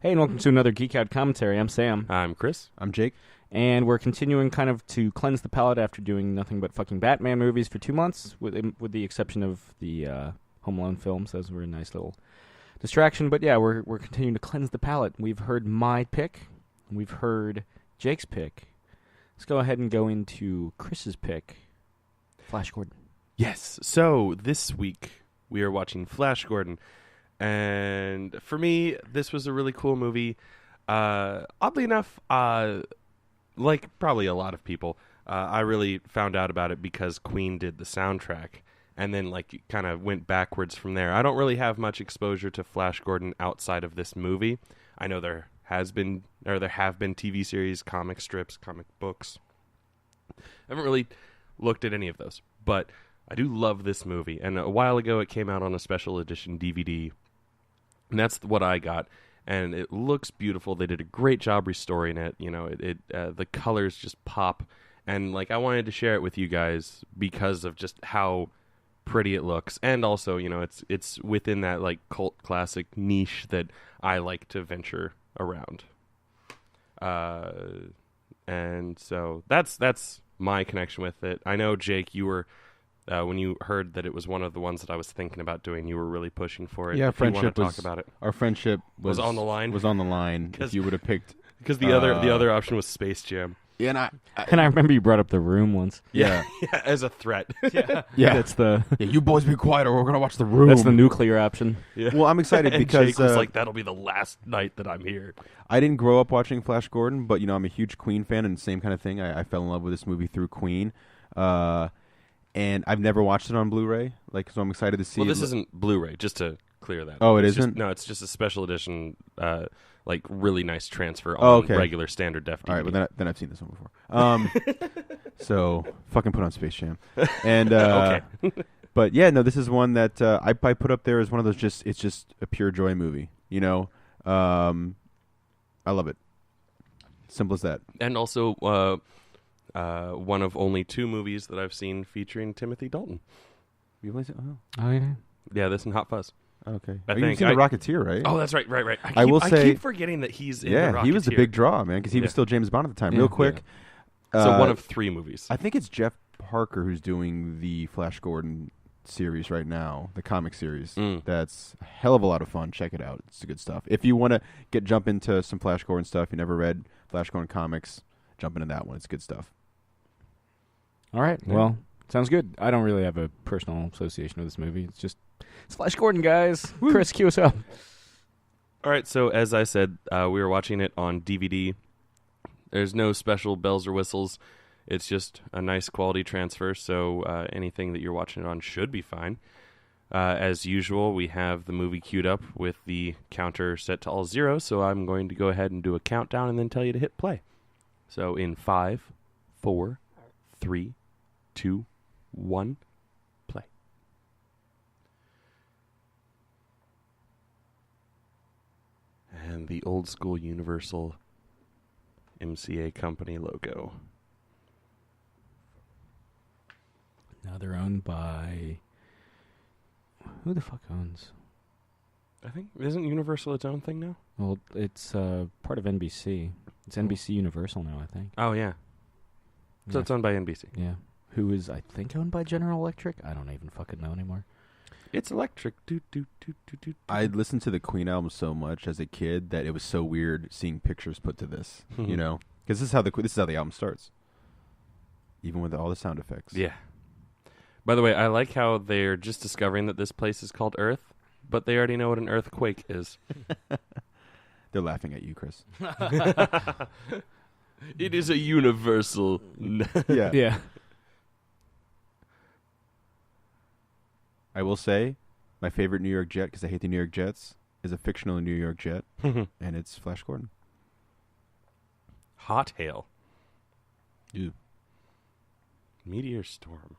Hey, and welcome to another Geek Out commentary. I'm Sam. I'm Chris. I'm Jake. And we're continuing kind of to cleanse the palate after doing nothing but fucking Batman movies for 2 months, with the exception of the Home Alone films. Those were a nice little distraction. But yeah, we're continuing to cleanse the palate. We've heard my pick. We've heard Jake's pick. Let's go ahead and go into Chris's pick, Flash Gordon. Yes. So this week we are watching Flash Gordon. And for me, this was a really cool movie. Oddly enough, like probably a lot of people, I really found out about it because Queen did the soundtrack. And then like kind of went backwards from there. I don't really have much exposure to Flash Gordon outside of this movie. I know there have been TV series, comic strips, comic books. I haven't really looked at any of those. But I do love this movie. And a while ago it came out on a special edition DVD. And that's what I got, and it looks beautiful. They did a great job restoring it. You know, the colors just pop, and like I wanted to share it with you guys because of just how pretty it looks, and also you know it's within that like cult classic niche that I like to venture around. And so that's my connection with it. I know Jake, you were. When you heard that it was one of the ones that I was thinking about doing, you were really pushing for it. Yeah, friendship. Talk about it. Our friendship was on the line. Was on the line. If you would have picked, because the other option was Space Jam. Yeah, And I remember you brought up The Room once. Yeah, as a threat. Yeah, That's the you boys be quiet, or we're gonna watch The Room. that's the nuclear option. Yeah. Well, I'm excited and because Jake was like, "That'll be the last night that I'm here." I didn't grow up watching Flash Gordon, but you know I'm a huge Queen fan, and same kind of thing. I fell in love with this movie through Queen. And I've never watched it on Blu-ray, so I'm excited to see. Well, this isn't Blu-ray, just to clear that. Oh, it it's isn't? No, it's just a special edition, really nice transfer on regular standard def DVD. All right, well then I've seen this one before. So fucking put on Space Jam, and okay. But yeah, no, this is one that I put up there as one of those. It's just a pure joy movie. You know, I love it. Simple as that. And also, one of only 2 movies that I've seen featuring Timothy Dalton. You only Oh yeah. Yeah, this and Hot Fuzz. Okay. I You've think seen The Rocketeer, right? Oh, that's right. I will say- I keep forgetting that he's in The Rocketeer. Yeah, he was the big draw, man, because he was still James Bond at the time. Yeah. Real quick. So one of 3 movies. I think it's Jeff Parker who's doing the Flash Gordon series right now, the comic series. That's a hell of a lot of fun. Check it out. It's good stuff. If you want to jump into some Flash Gordon stuff, you never read Flash Gordon comics, jump into that one. It's good stuff. All right. Yeah. Well, sounds good. I don't really have a personal association with this movie. It's Flash Gordon, guys. Chris, cue us up. All right, so as I said, we were watching it on DVD. There's no special bells or whistles. It's just a nice quality transfer, so anything that you're watching it on should be fine. As usual, we have the movie queued up with the counter set to all 0, so I'm going to go ahead and do a countdown and then tell you to hit play. So in 5, 4, 3, 2, 1, play. And the old school Universal MCA company logo. Now they're owned by... Who the fuck owns? I think, isn't Universal its own thing now? Well, it's part of NBC. It's NBC Universal now, I think. Oh, yeah. So Yeah. it's owned by NBC. Yeah. Who is, I think, owned by General Electric? I don't even fucking know anymore. It's electric. Do, do, do, do, do, do. I listened to the Queen album so much as a kid that it was so weird seeing pictures put to this. You know, because this is how the album starts, even with all the sound effects. Yeah. By the way, I like how they're just discovering that this place is called Earth, but they already know what an earthquake is. They're laughing at you, Chris. It is a universal. Yeah. Yeah. I will say, my favorite New York Jet, because I hate the New York Jets, is a fictional New York Jet, and it's Flash Gordon. Hot hail. Ew. Meteor storm.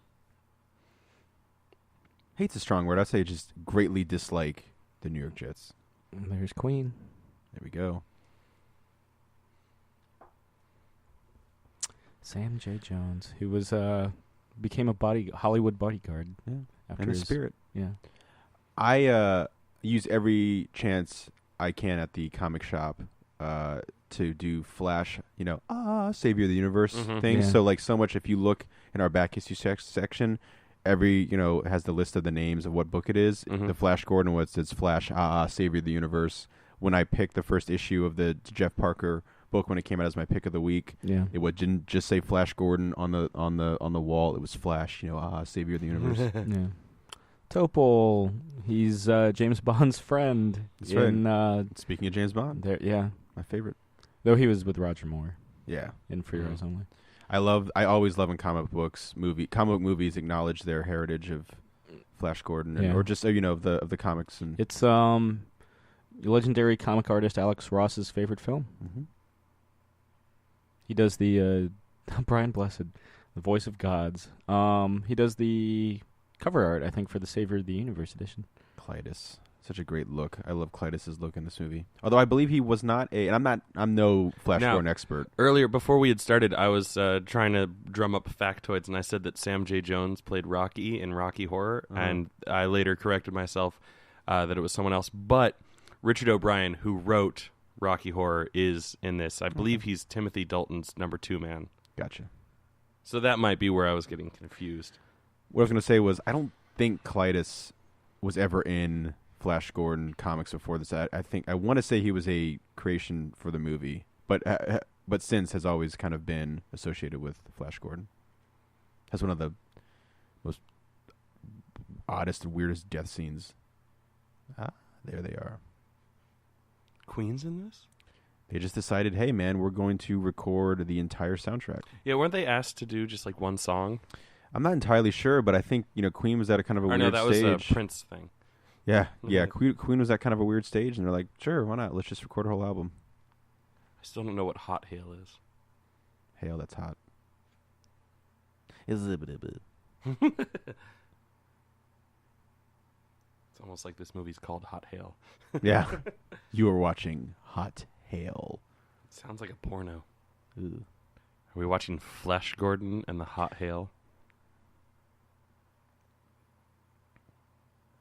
Hate's a strong word. I'd say just greatly dislike the New York Jets. And there's Queen. There we go. Sam J. Jones, who was became a Hollywood bodyguard. Yeah. After And the his spirit. Yeah. I use every chance I can at the comic shop to do Flash, Savior of the Universe things. Yeah. So like so much, if you look in our back issue section, every has the list of the names of what book it is. The Flash Gordon was it's Flash Savior of the Universe. When I picked the first issue of the Jeff Parker book when it came out as my pick of the week, didn't just say Flash Gordon on the wall. It was Flash, Savior of the Universe. Yeah. Topol, he's James Bond's friend. That's right. Speaking of James Bond, my favorite. Though he was with Roger Moore. Yeah, in For Your Eyes Only. I always love when comic book movies acknowledge their heritage of Flash Gordon, or just of the comics. And it's legendary comic artist Alex Ross's favorite film. Mm-hmm. He does the Brian Blessed, the voice of gods. He does the cover art, I think, for the Savior of the Universe edition. Clytus, such a great look. I love Clytus's look in this movie. Although I believe he was not and I'm no Flash Gordon expert. Earlier, before we had started, I was trying to drum up factoids, and I said that Sam J. Jones played Rocky in Rocky Horror, and I later corrected myself that it was someone else. But Richard O'Brien, who wrote Rocky Horror, is in this. I believe he's Timothy Dalton's number 2 man. Gotcha. So that might be where I was getting confused. What I was going to say was I don't think Clytus was ever in Flash Gordon comics before this. I want to say he was a creation for the movie, but since has always kind of been associated with Flash Gordon. Has one of the most oddest and weirdest death scenes. There they are. Queen's in this? They just decided, hey man, we're going to record the entire soundtrack. Yeah, weren't they asked to do just like one song? I'm not entirely sure, but I think Queen was at a kind of a weird stage. No, that was a Prince thing. Yeah, yeah. Queen was at kind of a weird stage, and they're like, sure, why not? Let's just record a whole album. I still don't know what Hot Hail is. Hail, that's hot. It's almost like this movie's called Hot Hail. Yeah. You are watching Hot Hail. It sounds like a porno. Ooh. Are we watching Flash Gordon and the Hot Hail?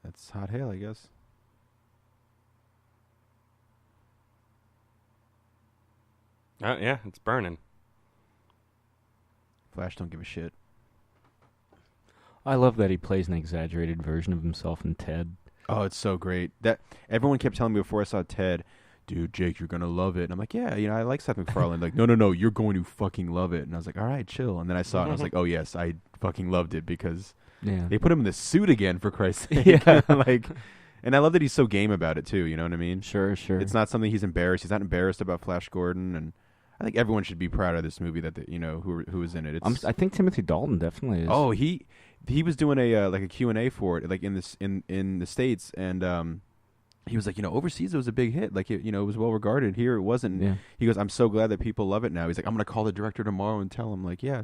That's Hot Hail, I guess. Oh, yeah, it's burning. Flash don't give a shit. I love that he plays an exaggerated version of himself in Ted. Oh, it's so great. That everyone kept telling me before I saw Ted, dude, Jake, you're going to love it. And I'm like, yeah, I like Seth MacFarlane. Like, no, you're going to fucking love it. And I was like, all right, chill. And then I saw it, and I was like, oh, yes, I fucking loved it because they put him in the suit again, for Christ's sake. Yeah. And I love that he's so game about it, too. You know what I mean? Sure. It's not something he's embarrassed. He's not embarrassed about Flash Gordon. And I think everyone should be proud of this movie that, who was in it. I think Timothy Dalton definitely is. Oh, he was doing a Q&A for it, like in the States, and he was like, overseas it was a big hit, like it was well regarded. Here it wasn't. Yeah. He goes, I'm so glad that people love it now. He's like, I'm gonna call the director tomorrow and tell him, like, yeah,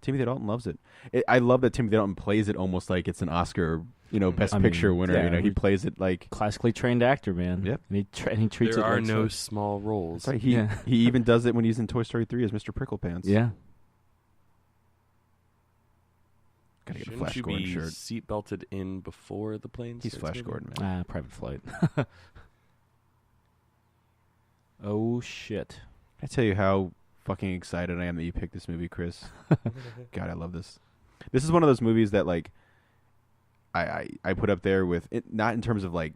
Timothy Dalton loves it. I love that Timothy Dalton plays it almost like it's an Oscar, Best Picture winner. Yeah, he plays it like classically trained actor, man. Yep. And he treats there it. There are like no small roles. That's right. He even does it when he's in Toy Story 3 as Mr. Pricklepants. Yeah. Gotta get a Shouldn't Flash you Gordon be shirt. seat belted in before the plane? He's Flash Gordon, man. Private flight. Oh shit! I tell you how fucking excited I am that you picked this movie, Chris. God, I love this. This is one of those movies that like I put up there with it, not in terms of like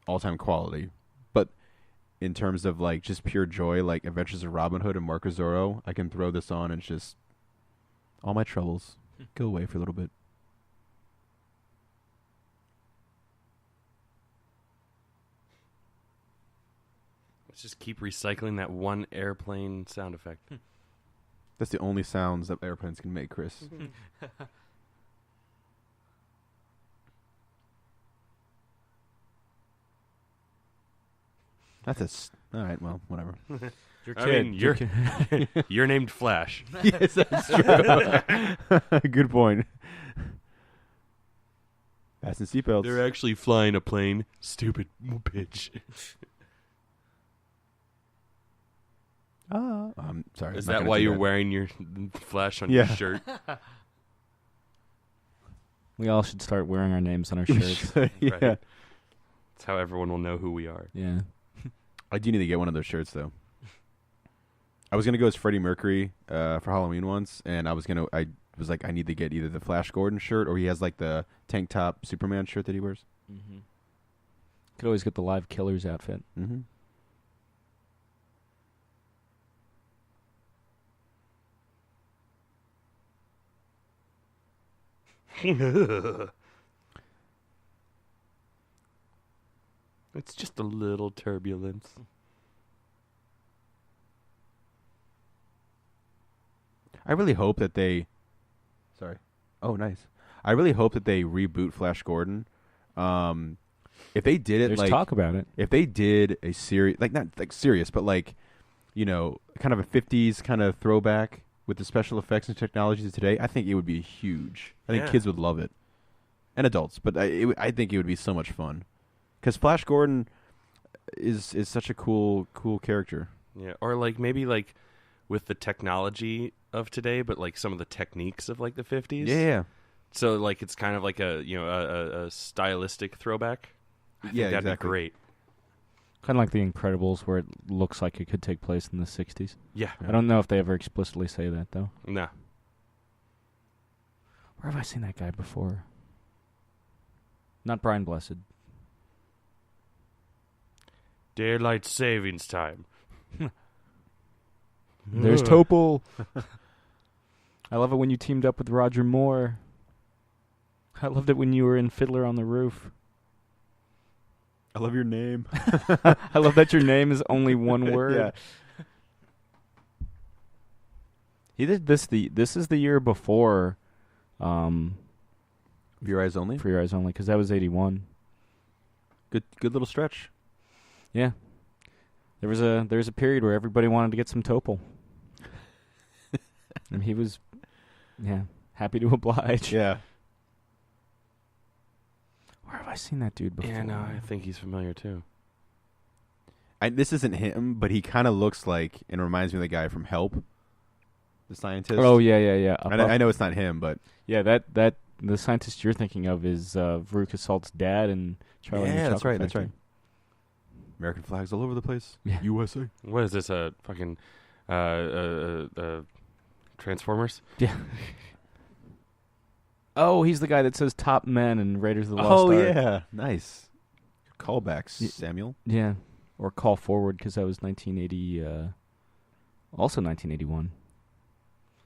all-time quality, but in terms of like just pure joy, like Adventures of Robin Hood and Marco Zorro. I can throw this on and just all my troubles go away for a little bit. Let's just keep recycling that one airplane sound effect. That's the only sounds that airplanes can make, Chris. That's all right. Well, whatever. You're named Flash. Yes, that's true. Good point. Fasten seatbelts. They're actually flying a plane. Stupid bitch. I'm sorry. Is I'm not that gonna why do you're that. wearing your Flash on your shirt? We all should start wearing our names on our shirts. Yeah. Right. That's how everyone will know who we are. Yeah. I do need to get one of those shirts though. I was gonna go as Freddie Mercury for Halloween once, and I was like, I need to get either the Flash Gordon shirt or he has like the tank top Superman shirt that he wears. Mm-hmm. Could always get the Live Killers outfit. Mm-hmm. It's just a little turbulence. I really hope that they. Sorry. Oh, nice. I really hope that they reboot Flash Gordon. If they did it, There's like talk about it. if they did a series, like not like serious, but like, you know, kind of a '50s kind of throwback with the special effects and technologies of today, I think it would be huge. I think kids would love it, and adults. But I think it would be so much fun, because Flash Gordon is such a cool character. Yeah, or like maybe like with the technology of today, but like some of the techniques of like the 50s. Yeah. So like it's kind of like a stylistic throwback. I think that'd be great. Kind of like The Incredibles, where it looks like it could take place in the 60s. Yeah. I don't know if they ever explicitly say that, though. Nah. Where have I seen that guy before? Not Brian Blessed. Daylight savings time. There's Topol. I love it when you teamed up with Roger Moore. I loved it when you were in Fiddler on the Roof. I love your name. I love that your name is only one word. Yeah. He did this. This is the year before. For Your Eyes Only. For Your Eyes Only, because that was 81. Good little stretch. Yeah. There was a period where everybody wanted to get some Topol. And he was, happy to oblige. Yeah. Where have I seen that dude before? Yeah, no, I think he's familiar too. This isn't him, but he kind of looks like and reminds me of the guy from Help, the scientist. Oh yeah. I know it's not him, but yeah, that the scientist you're thinking of is Veruca Salt's dad and Charlie. and the that's Chocolate right. That's Factory. right. American flags all over the place. Yeah. USA. What is this? A fucking Transformers? Yeah. Oh, he's the guy that says "Top Men" and Raiders of the Lost Ark. Oh yeah, nice callbacks, Samuel. Yeah, or Call Forward, because that was 1980. Also 1981.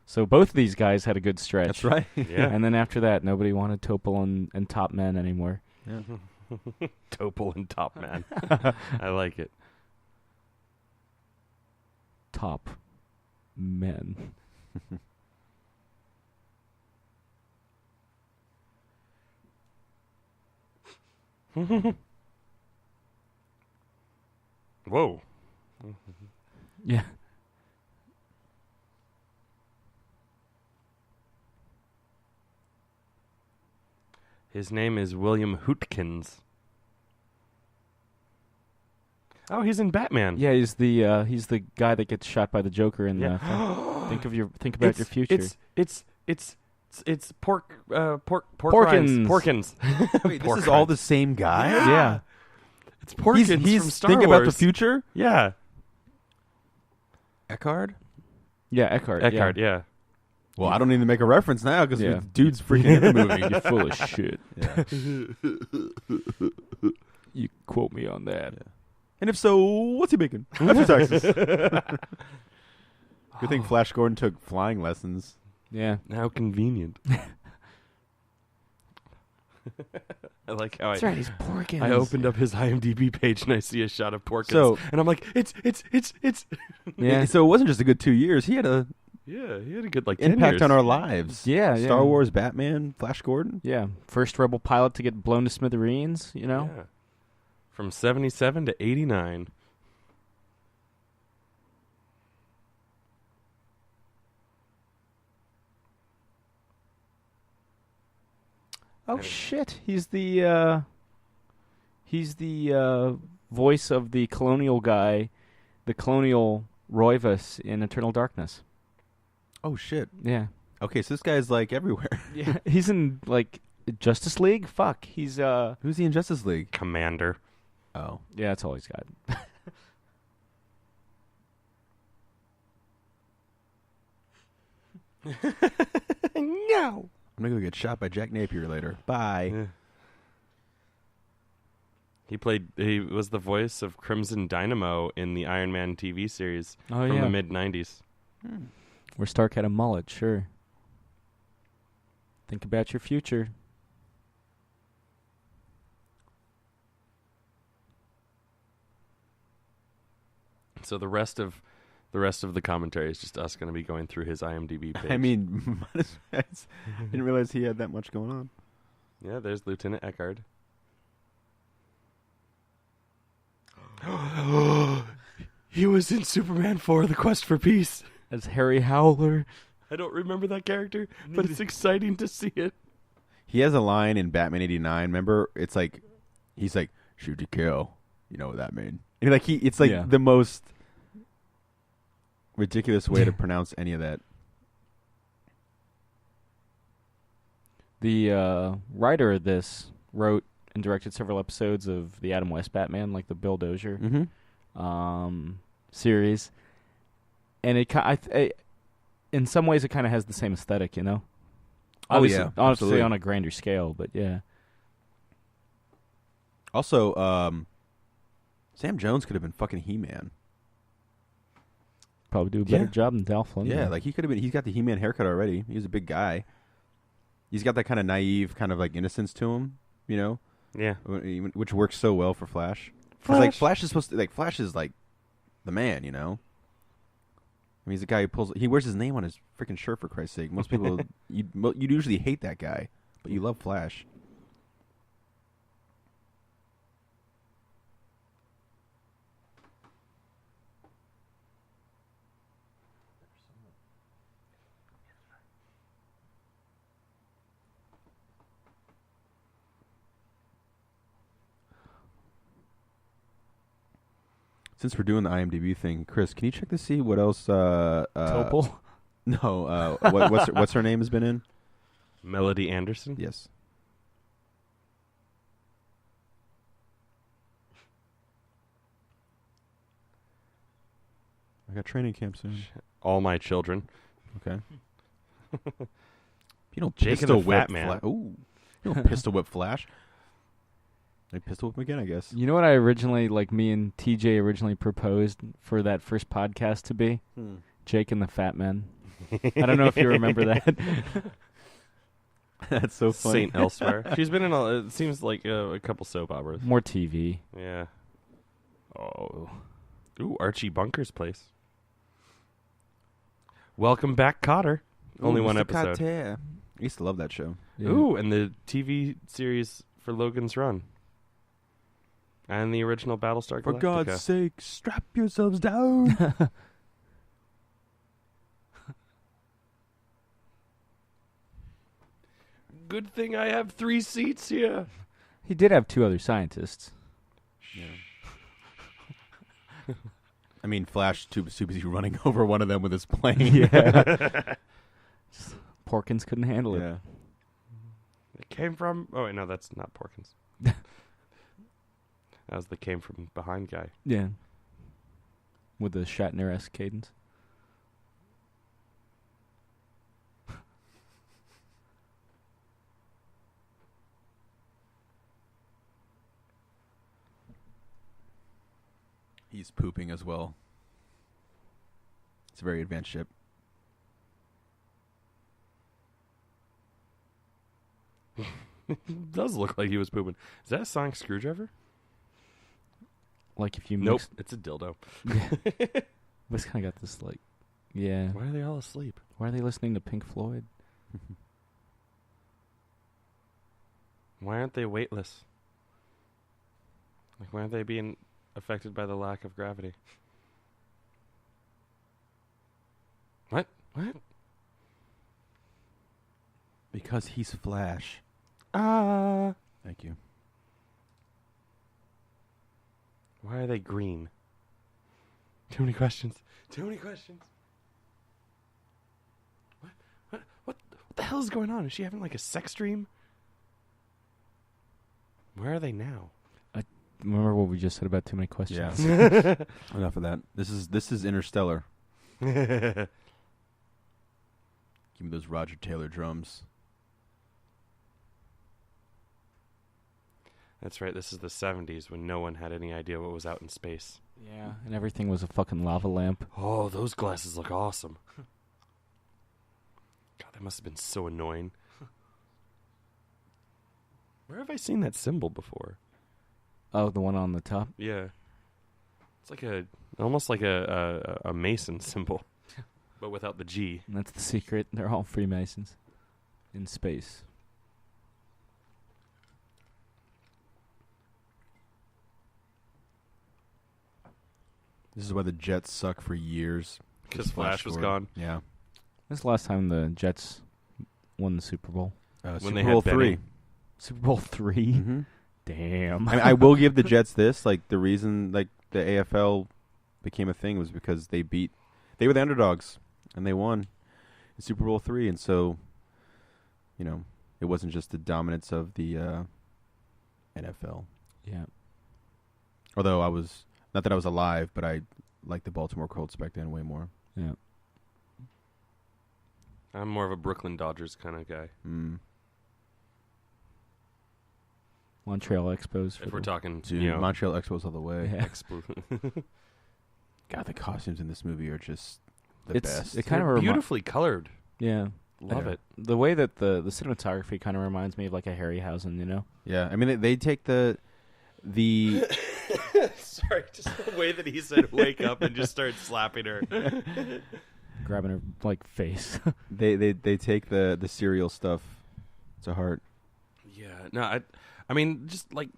So both of these guys had a good stretch. That's right. Yeah. And then after that, nobody wanted Topol and Top Men anymore. Yeah. Topol and Top Man. I like it. Top Men. Whoa. Yeah. His name is William Hootkins. Oh, he's in Batman. Yeah, he's the guy that gets shot by the Joker in Yeah. Think about your future. It's pork Porkins. rinds. Porkins. Wait, this Pork is all rinds. the same guy? Yeah. It's Porkins He's from Star thinking Wars. about the future? Yeah. Eckhart? Yeah, Eckhart. Eckhart, yeah. Well, I don't need to make a reference now because Yeah. the dude's freaking in the movie. You're full of shit. Yeah. You quote me on that. Yeah. And if so, what's he making? After taxes. Good thing Flash Gordon took flying lessons. Yeah. How convenient. I like how That's right, he's Porkins. I opened up his IMDb page and I see a shot of Porkins. So- and I'm like, it's. Yeah. So it wasn't just a good 2 years. He had a Yeah, he had a good 10 impact years. on our lives. Yeah, Star yeah. Wars, Batman, Flash Gordon. Yeah. First rebel pilot to get blown to smithereens, you know? Yeah. From 77 to 89. Oh shit! He's the voice of the colonial guy, the colonial Roivas in Eternal Darkness. Oh shit. Yeah, Okay, so this guy's like everywhere. yeah. He's in like Justice League. Fuck, he's Who's he in Justice League? Commander. Oh. yeah. That's all he's got. No. I'm gonna go get shot by Jack Napier later. Bye. Yeah. He was the voice of Crimson Dynamo in the Iron Man TV series from the mid-90s. Where Stark had a mullet, sure. Think about your future. So the rest of the commentary is just us going to be going through his IMDb page. I mean, I didn't realize he had that much going on. Yeah, there's Lieutenant Eckard. He was in Superman 4: The Quest for Peace. As Harry Howler. I don't remember that character, but it's exciting to see it. He has a line in Batman '89. Remember, it's like he's like, "Shoot to kill." You know what that means? And it's like the most ridiculous way to pronounce any of that. The writer of this wrote and directed several episodes of the Adam West Batman, like the Bill Dozier series, and in some ways it kind of has the same aesthetic, you know. Obviously absolutely. On a grander scale, but yeah. Also, Sam Jones could have been fucking He-Man. Probably do a better job than Dolph Lundgren. Yeah, like he could have been. He's got the He-Man haircut already. He was a big guy. He's got that kind of naive, kind of like innocence to him, you know. Yeah, which works so well for Flash. Like Flash is supposed to Flash is like the man, you know. I mean, he's the guy he wears his name on his freaking shirt, for Christ's sake. Most people you'd usually hate that guy, but you love Flash. Since we're doing the IMDb thing, Chris, can you check to see what else? Topol? No. What's her name has been in? Melody Anderson. Yes. I got training camp soon. All My Children. Okay. You don't Jake pistol and the whip Fat Man. Ooh. You don't pistol whip Flash. They pistol whip him again, I guess. You know what I originally, like me and TJ originally proposed for that first podcast to be? Jake and the Fat Man. I don't know if you remember that. That's so funny. Saint Elsewhere. She's been in it seems like a couple soap operas. More TV. Yeah. Oh. Ooh, Archie Bunker's Place. Welcome Back, Cotter. Only one episode. I used to love that show. Yeah. Ooh, and the TV series for Logan's Run. And the original Battlestar Galactica. For God's sake, strap yourselves down. Good thing I have 3 seats here. He did have 2 other scientists. Yeah. I mean, Flash too busy running over one of them with his plane. Yeah. Porkins couldn't handle it. Yeah. It came from... Oh, wait, no, that's not Porkins. That was the came from behind guy. Yeah. With the Shatner-esque cadence. He's pooping as well. It's a very advanced ship. It does look like he was pooping. Is that a sonic screwdriver? Like if you Nope, mix... it's a dildo. Yeah. This kind of got this like... Yeah. Why are they all asleep? Why are they listening to Pink Floyd? Why aren't they weightless? Like, why aren't they being affected by the lack of gravity? What? Because he's Flash. Thank you. Why are they green? Too many questions. What the hell is going on? Is she having like a sex dream? Where are they now? Remember what we just said about too many questions? Yeah. Enough of that. This is Interstellar. Give me those Roger Taylor drums. That's right. This is the 70s when no one had any idea what was out in space. Yeah, and everything was a fucking lava lamp. Oh, those glasses look awesome. God, that must have been so annoying. Where have I seen that symbol before? Oh, the one on the top? Yeah. It's like almost like a Mason symbol, but without the G. And that's the secret. They're all Freemasons in space. This is why the Jets suck for years. Because Flash was gone. Yeah. When's the last time the Jets won the Super Bowl? When Super they Bowl had 3. Benny. Super Bowl 3? Mm-hmm. Damn. I will give the Jets this. Like, the reason like the AFL became a thing was because they were the underdogs, and they won in Super Bowl 3. And so, it wasn't just the dominance of the NFL. Yeah. Although not that I was alive, but I liked the Baltimore Colts back then way more. Yeah. I'm more of a Brooklyn Dodgers kind of guy. Mm. Montreal Expos. If we're talking, Dude, Montreal Expos all the way. Yeah. God, the costumes in this movie are just the It's- best. it kind of beautifully colored. Yeah. Love it. The way that the cinematography kind of reminds me of like a Harryhausen, Yeah, I mean they take the Sorry, just the way that he said "wake up" and just started slapping her. grabbing her like face. they take the serial stuff to heart. Yeah, no, I mean, just like,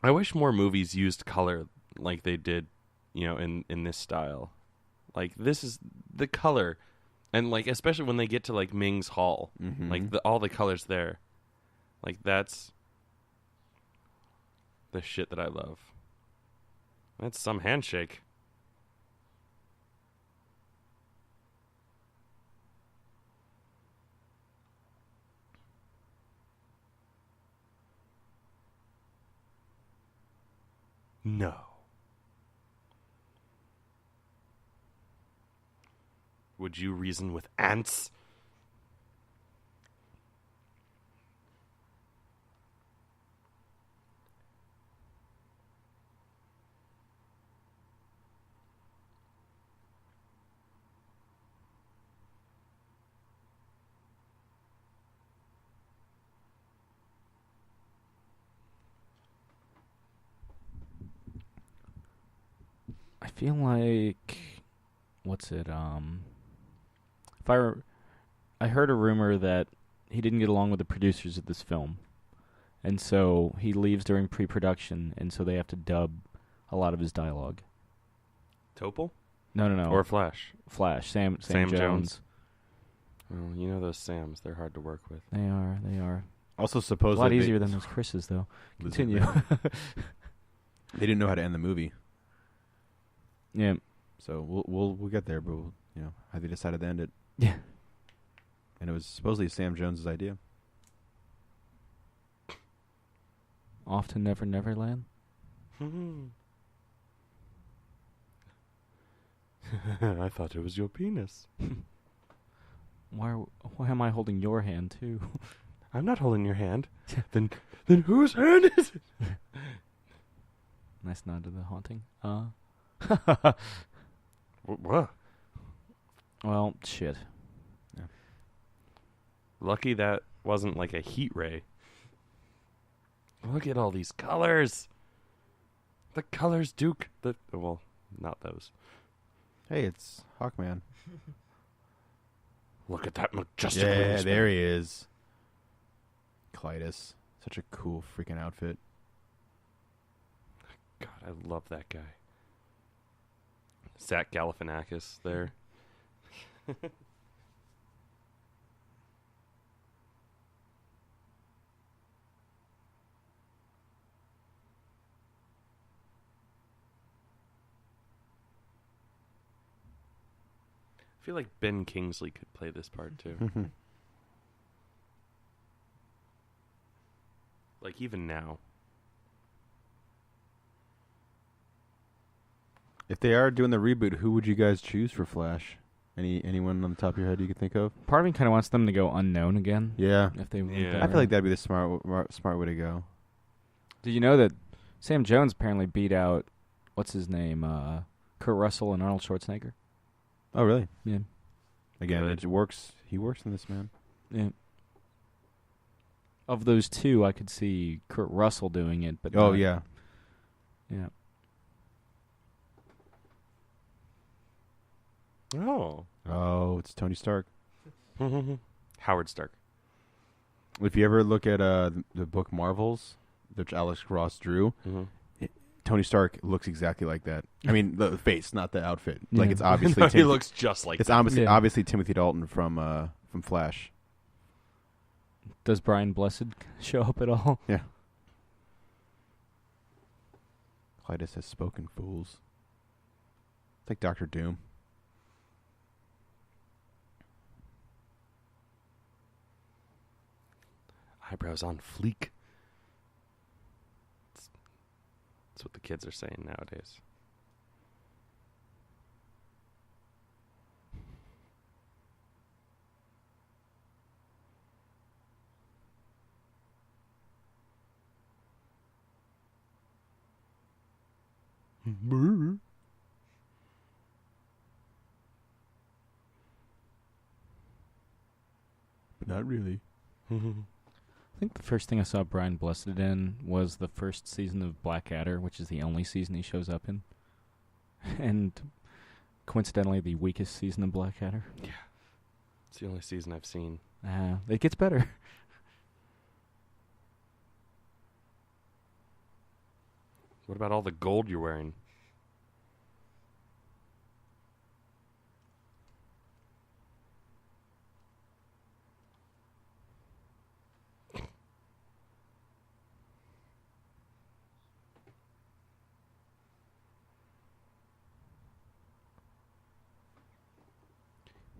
I wish more movies used color like they did, in this style. Like, this is the color, and like especially when they get to like Ming's Hall, Mm-hmm. like all the colors there, like that's the shit that I love. That's some handshake. No. Would you reason with ants? I feel like I heard a rumor that he didn't get along with the producers of this film, and so he leaves during pre-production, and so they have to dub a lot of his dialogue. Topol? No. Or Flash? Flash. Sam Sam Jones. Jones. Well, you know those Sams. They're hard to work with. They are. Also, A supposedly lot easier than those Chris's, though. Continue. They didn't know how to end the movie, Yeah. so we'll get there. But how they decided to end it, Yeah. and it was supposedly Sam Jones's idea. Off to Never Neverland. I thought it was your penis. Why am I holding your hand too? I'm not holding your hand. then whose hand is it? Nice nod to the haunting. What? Well, shit. Lucky that wasn't like a heat ray. Look at all these colors. The colors, Duke. Well, not those. Hey, it's Hawkman. Look at that majestic. Yeah, wingspan. there he is. Clytus, such a cool freaking outfit. God, I love that guy. Zach Galifianakis there. I feel like Ben Kingsley could play this part too. Like even now. If they are doing the reboot, who would you guys choose for Flash? Anyone on the top of your head you could think of? Part of me kind of wants them to go unknown again. Yeah. If they went Yeah. that I feel route. like that'd be the smart way to go. Did you know that Sam Jones apparently beat out what's his name, Kurt Russell and Arnold Schwarzenegger? Oh, really? Yeah. Again, Good. it works. He works in this, man. Yeah. Of those two, I could see Kurt Russell doing it, but Oh, not- yeah. yeah. Oh. Oh, it's Tony Stark. Howard Stark. If you ever look at the book Marvels, which Alex Ross drew, Tony Stark looks exactly like that. I mean, the face, not the outfit. Like Yeah. it's obviously He looks just like it's that. obviously Timothy Dalton from Flash. Does Brian Blessed show up at all? Yeah. Clytus has spoken, fools. It's like Doctor Doom. Eyebrows on fleek. That's what the kids are saying nowadays. But not really. I think the first thing I saw Brian Blessed in was the first season of Blackadder, which is the only season he shows up in. And coincidentally, the weakest season of Blackadder. It's the only season I've seen. It gets better. What about all the gold you're wearing?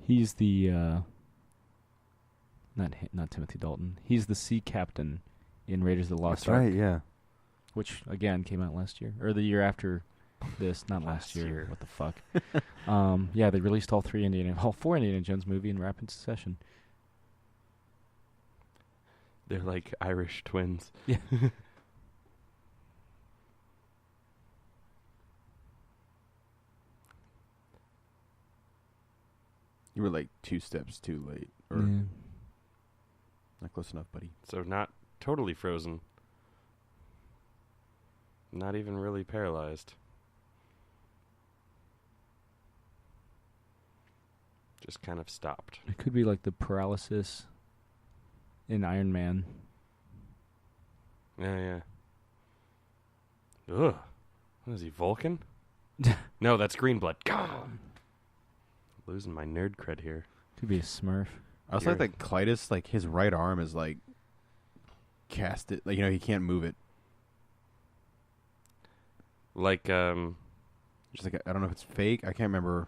He's the not Timothy Dalton. He's the sea captain in Raiders of the Lost That's Ark, right, yeah. which again came out last year or the year after this. Not last Last year. year. What the fuck? Yeah, they released all four Indiana Jones movie in rapid succession. They're like Irish twins. Yeah. You were like 2 steps too late. Or Yeah. not close enough, buddy. So not totally frozen. Not even really paralyzed. Just kind of stopped. It could be like the paralysis in Iron Man. Yeah. Ugh. What is he, Vulcan? No, that's Greenblood. Gone. Losing my nerd cred here. Could be a Smurf. I also like that Clytus, like his right arm is like casted. Like, he can't move it. Like, Just like I don't know if it's fake. I can't remember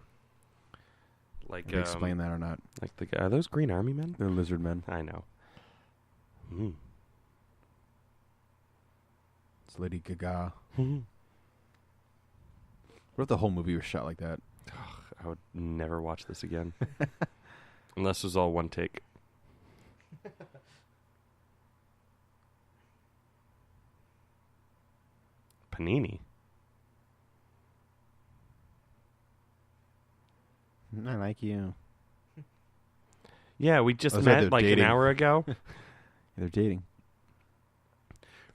like, if they explain that or not. like the guy. Are those Green Army men? They're lizard men. I know. It's Lady Gaga. What if the whole movie was shot like that? I would never watch this again. Unless it was all one take. Panini. I like you. Yeah, we just Oh, sorry, met they're like dating. an hour ago. They're dating.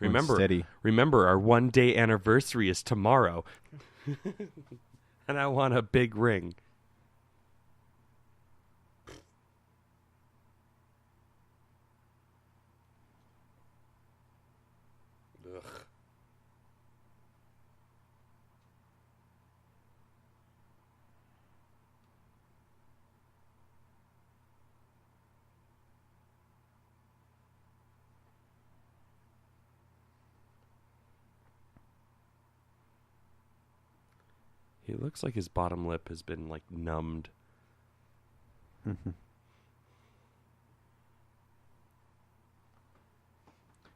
Going Remember, steady. remember, our 1 day anniversary is tomorrow. And I want a big ring. Ugh. He looks like his bottom lip has been like numbed.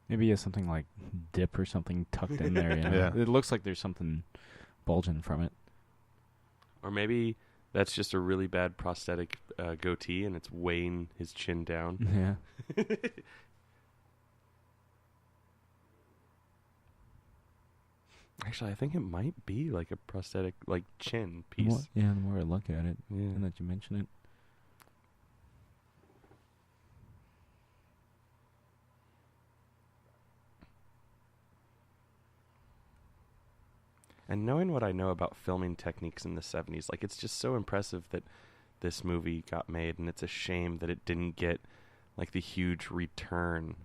Maybe he has something like dip or something tucked in there. You know? Yeah. It looks like there's something bulging from it. Or maybe That's just a really bad prosthetic goatee, and it's weighing his chin down. Yeah. Actually, I think it might be like a prosthetic, like chin piece. The more I look at it, Yeah. and that you mention it. And knowing what I know about filming techniques in the 70s, like, it's just so impressive that this movie got made, and it's a shame that it didn't get, like, the huge return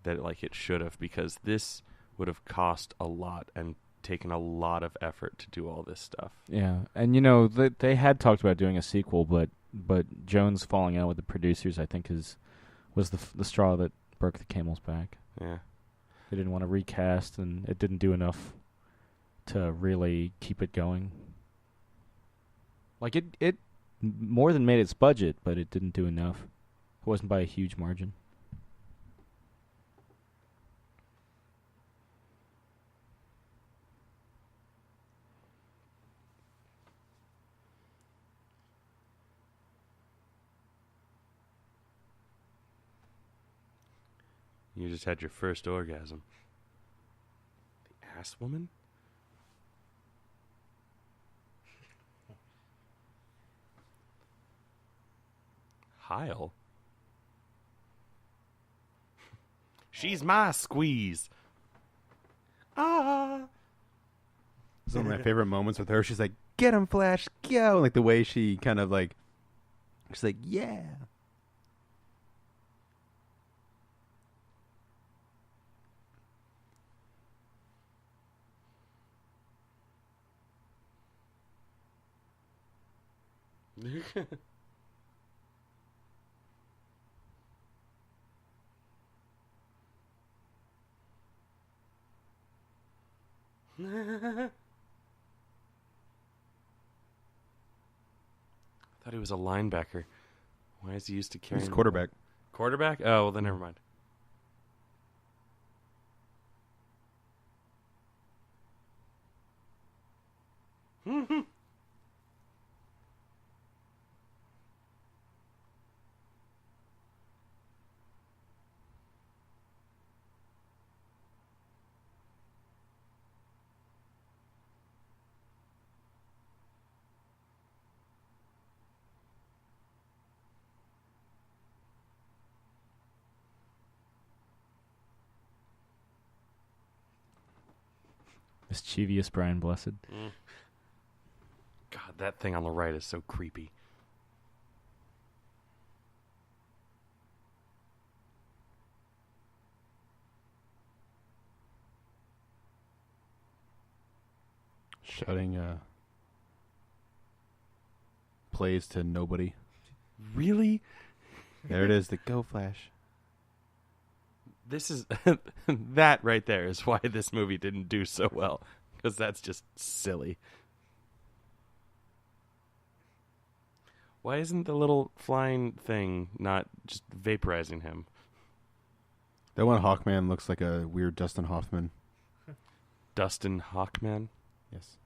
that, like, it should have, because this would have cost a lot and taken a lot of effort to do all this stuff. Yeah, and they had talked about doing a sequel, but Jones falling out with the producers, I think, was the straw that broke the camel's back. Yeah. They didn't want to recast, and it didn't do enough to really keep it going. Like, it more than made its budget, but it didn't do enough. It wasn't by a huge margin. You just had your first orgasm. The ass woman? Heil? She's my squeeze. Ah. Some of my favorite moments with her, she's like, "Get him, Flash, go!" Like the way she kind of like, she's like, "Yeah." Thought he was a linebacker. Why is he used to carrying? He's quarterback. Quarterback? Oh, well, then never mind. Mischievous Brian Blessed. God, that thing on the right is so creepy. Shouting plays to nobody. Really? There it is, the Go Flash. This is that right there is why this movie didn't do so well, because that's just silly. Why isn't the little flying thing not just vaporizing him? That one Hawkman looks like a weird Dustin Hoffman. Dustin Hawkman? Yes.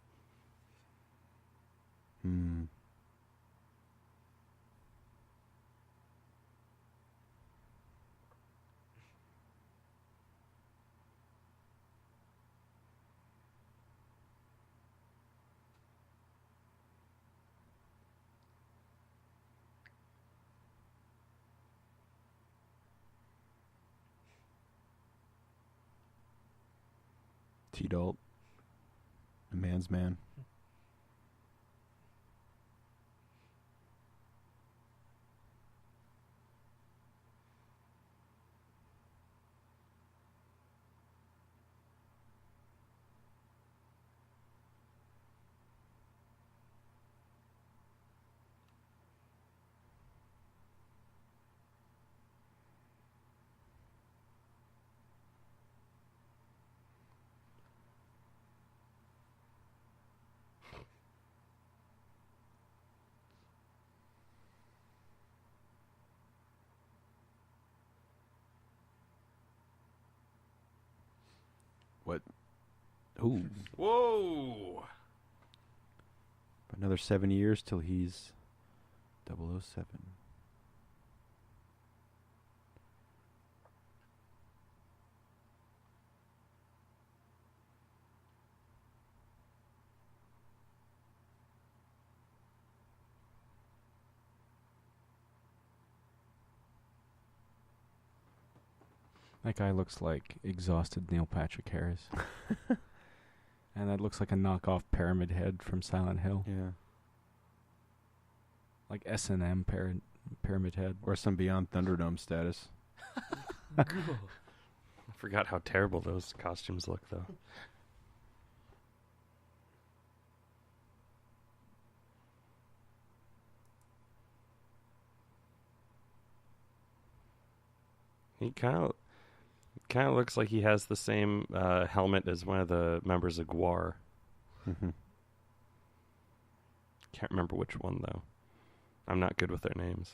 T-Dalt. A man's man. What? Ooh. Whoa! Another 7 years till he's 007. That guy looks like exhausted Neil Patrick Harris. And that looks like a knockoff Pyramid Head from Silent Hill. Yeah. Like S&M Pyramid Head. Or some Beyond Thunderdome status. I forgot how terrible those costumes look, though. He kind of looks like he has the same helmet as one of the members of Gwar. Mm-hmm. Can't remember which one, though. I'm not good with their names.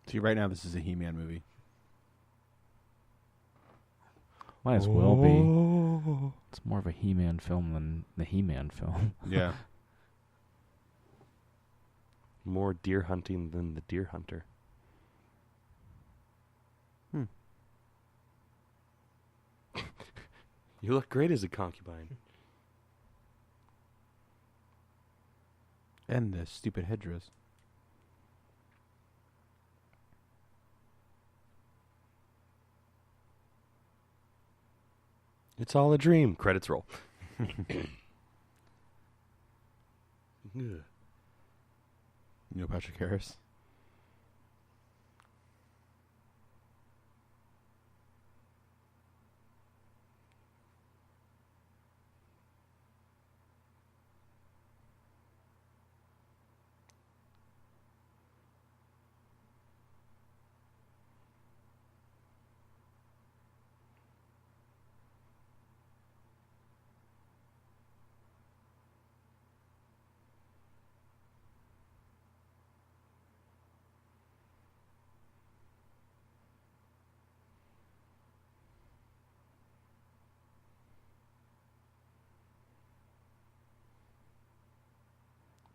See, right now this is a He-Man movie. Might as well be. It's more of a He-Man film than the He-Man film. Yeah. More deer hunting than the deer hunter. You look great as a concubine. And the stupid headdress. It's all a dream. Credits roll. Neil Patrick Harris.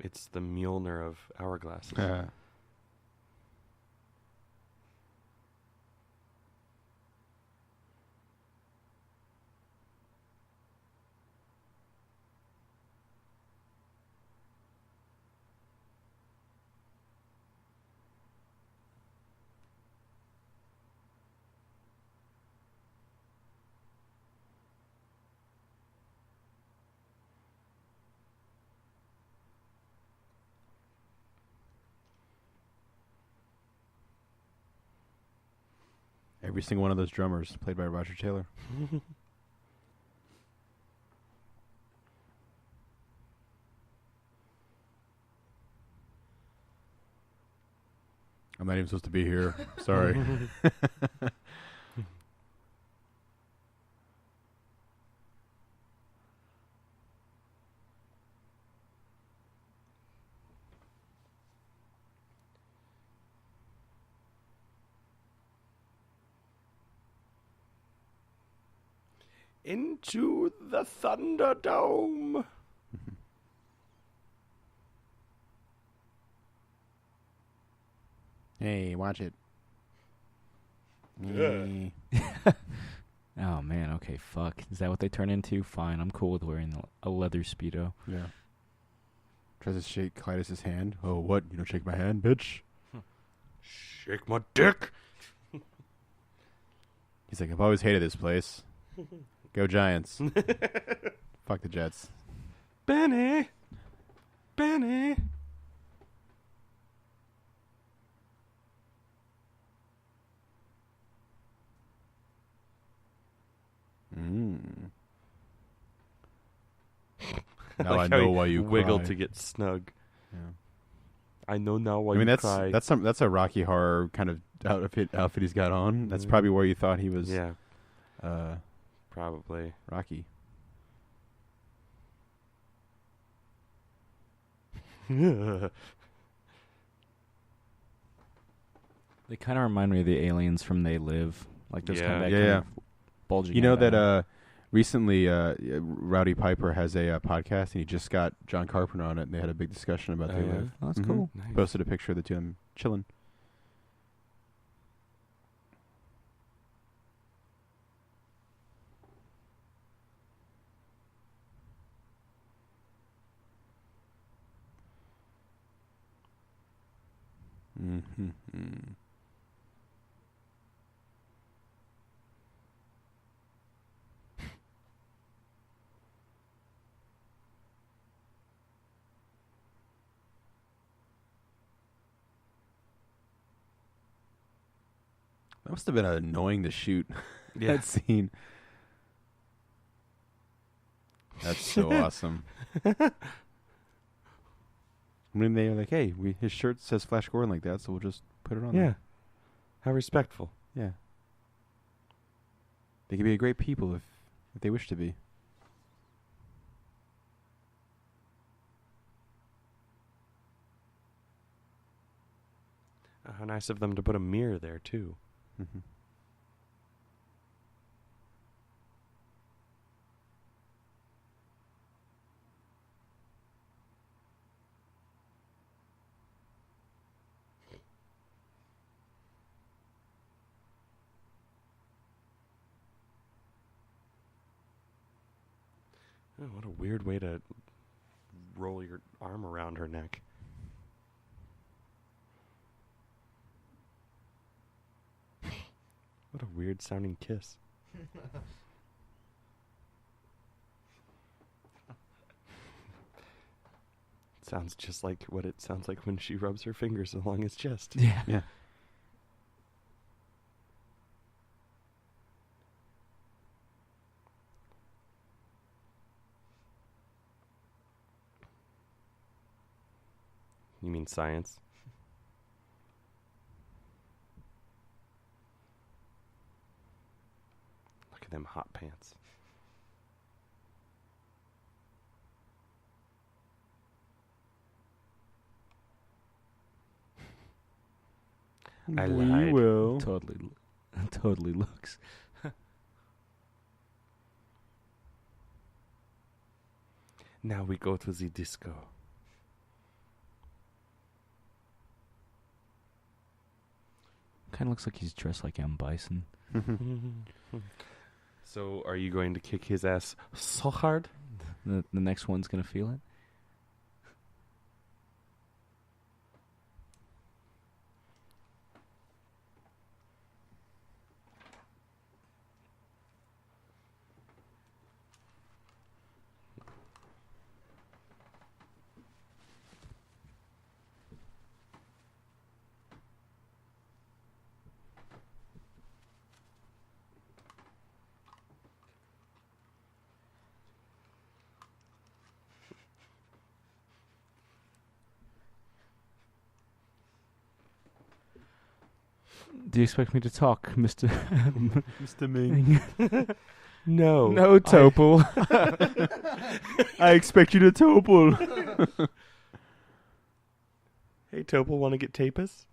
It's the Mjolnir of hourglasses. Every single one of those drummers played by Roger Taylor. I'm not even supposed to be here. Sorry. Into the Thunderdome. Hey, watch it. Yeah. Oh, man. Okay, fuck. Is that what they turn into? Fine. I'm cool with wearing a leather Speedo. Yeah. Tries to shake Clytus's hand. Oh, what? You don't shake my hand, bitch? Shake my dick. He's like, I've always hated this place. Go Giants. Fuck the Jets. Benny. Benny. Now Like I how know he why you wiggled cry. to get snug. Yeah. I know now why I mean, you that's cry. that's a Rocky Horror kind of outfit he's got on. That's probably where you thought he was. Yeah, probably. Rocky. They kind of remind me of the aliens from They Live. Like those kind of bulging. You know that recently Rowdy Piper has a podcast, and he just got John Carpenter on it, and they had a big discussion about They Live. Oh, that's cool. Nice. Posted a picture of the two of them chilling. Mm-hmm. That must have been annoying to shoot. That scene. That's so awesome. I mean, they were like, "Hey, his shirt says Flash Gordon like that, so we'll just put it on." Yeah. There. How respectful. Yeah. They could be great people if they wish to be. How nice of them to put a mirror there, too. Mm-hmm. Oh, what a weird way to roll your arm around her neck. What a weird sounding kiss. Sounds just like what it sounds like when she rubs her fingers along his chest. Yeah. Yeah. You mean science? Look at them hot pants. I lied. will. Totally looks. Now we go to the disco. Kind of looks like he's dressed like M. Bison. So, are you going to kick his ass so hard? The next one's gonna feel it. Do you expect me to talk, Mr. Mr. Ming? No. No, Topol. I expect you to topple. Hey, Topol, want to get tapas?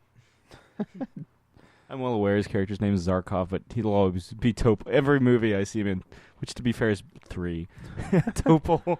I'm well aware his character's name is Zarkov, but he'll always be Topol. Every movie I see him in, which to be fair is 3. Topol.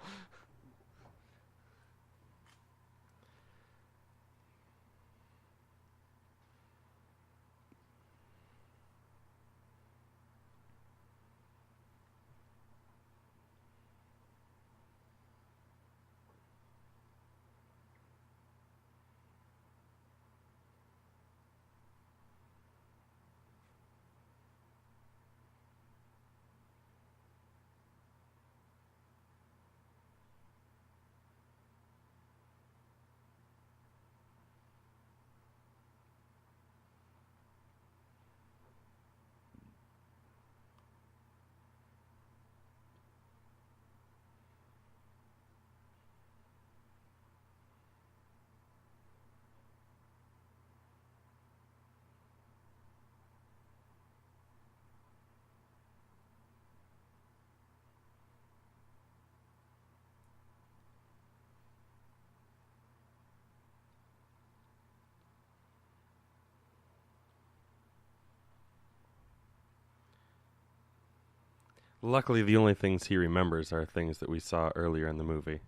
Luckily, the only things he remembers are things that we saw earlier in the movie.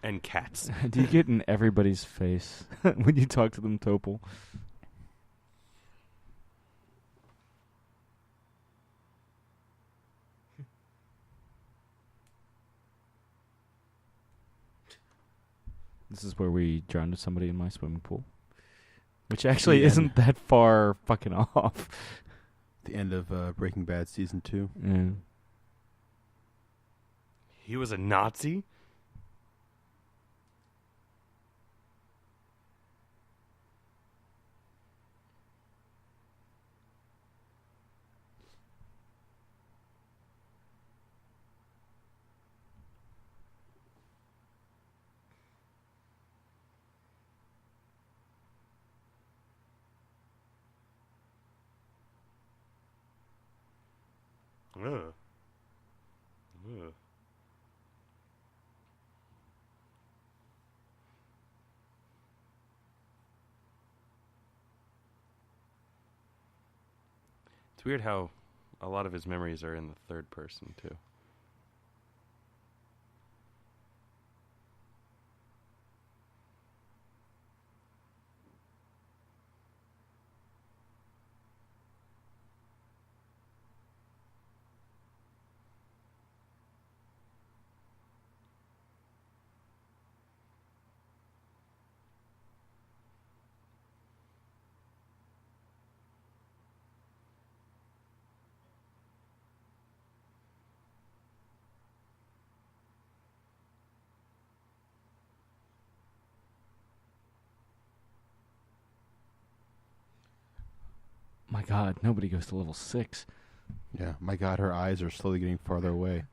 And cats. Do you get in everybody's face when you talk to them, Topol? This is where we drowned somebody in my swimming pool. Which actually isn't that far fucking off. The end of Breaking Bad Season 2. Yeah. He was a Nazi? Ugh. Ugh. It's weird how a lot of his memories are in the third person, too. My God, nobody goes to level 6. Yeah, my God, her eyes are slowly getting farther away.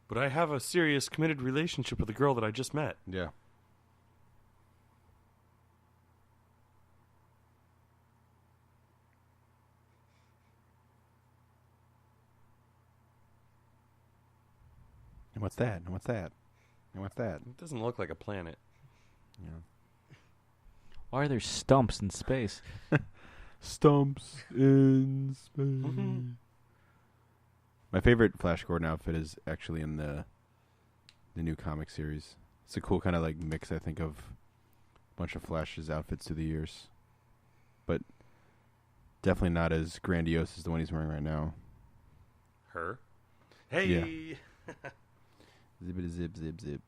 But I have a serious, committed relationship with a girl that I just met. Yeah. And what's that? And what's that? And what's that? It doesn't look like a planet. Yeah. Why are there stumps in space? Stumps in space. My favorite Flash Gordon outfit is actually in the new comic series. It's a cool kind of like mix, I think, of a bunch of Flash's outfits through the years. But definitely not as grandiose as the one he's wearing right now. Her? Hey! Yeah. Zippity zip, zip, zip.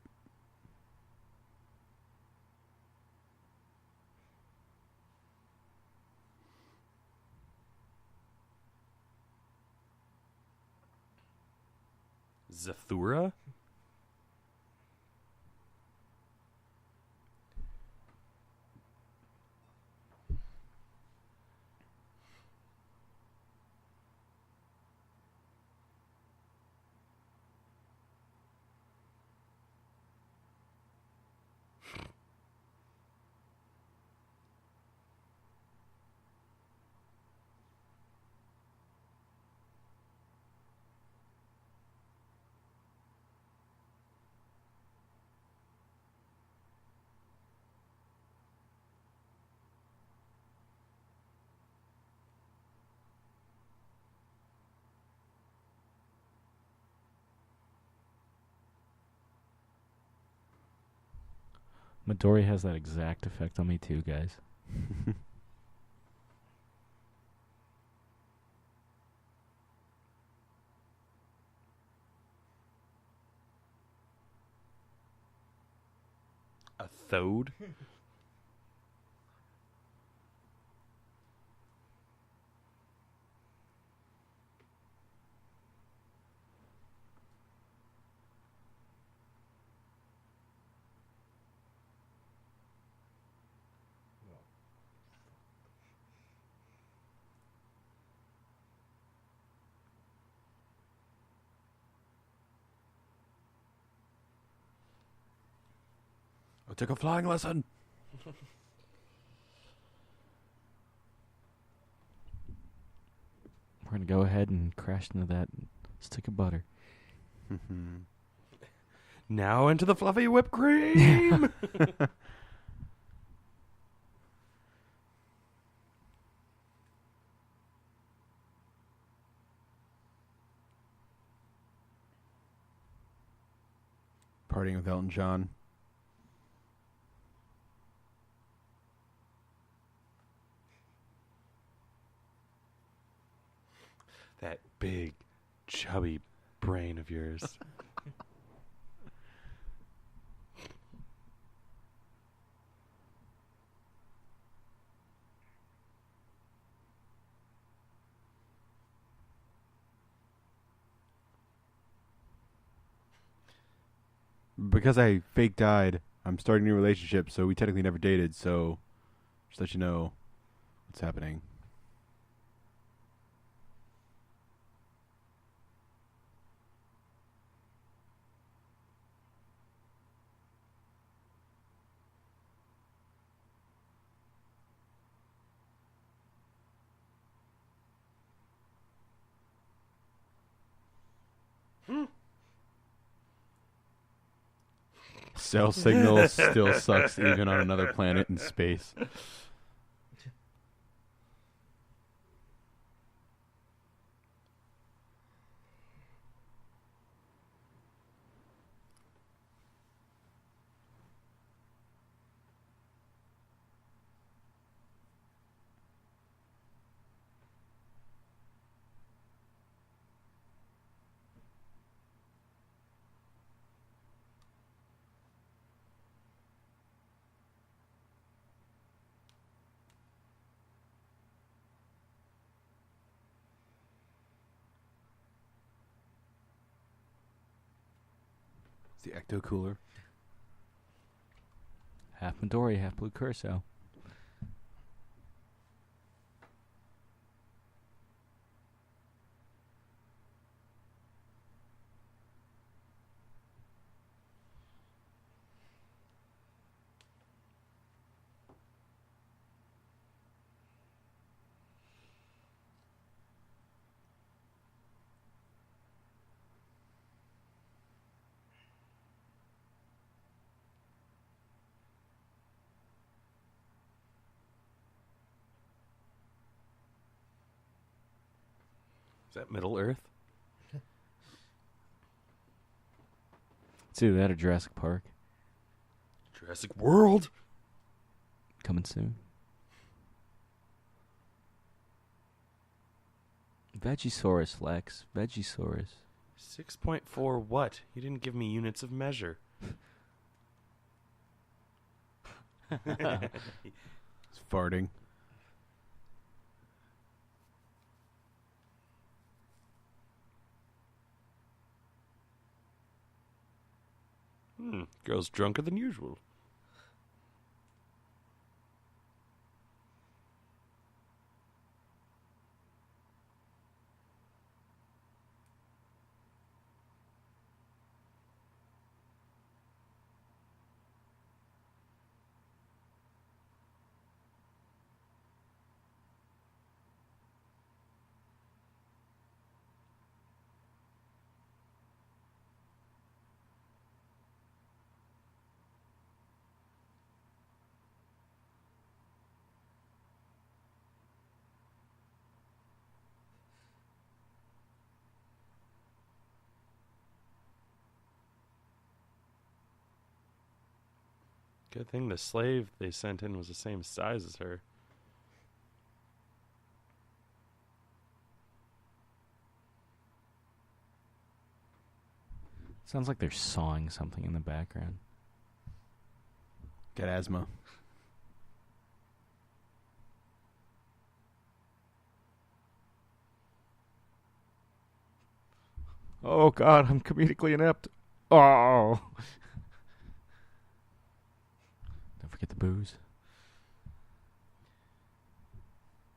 Zathura? Midori has that exact effect on me too, guys. A Thode? took a flying lesson. We're going to go ahead and crash into that stick of butter. Now into the fluffy whipped cream. Partying with Elton John. That big, chubby brain of yours. Because I fake died, I'm starting a new relationship, so we technically never dated, so just let you know what's happening. Cell signal still sucks even on another planet in space. It's the ecto cooler. Half Midori, half Blue Curacao. Is that Middle Earth? It's either that or Jurassic Park. Jurassic World? Coming soon. Vegisaurus, Lex. Vegisaurus. 6.4 what? You didn't give me units of measure. It's farting. Girl's drunker than usual. Good thing the slave they sent in was the same size as her. Sounds like they're sawing something in the background. Got asthma. Oh, God, I'm comedically inept. Oh. Don't forget the booze.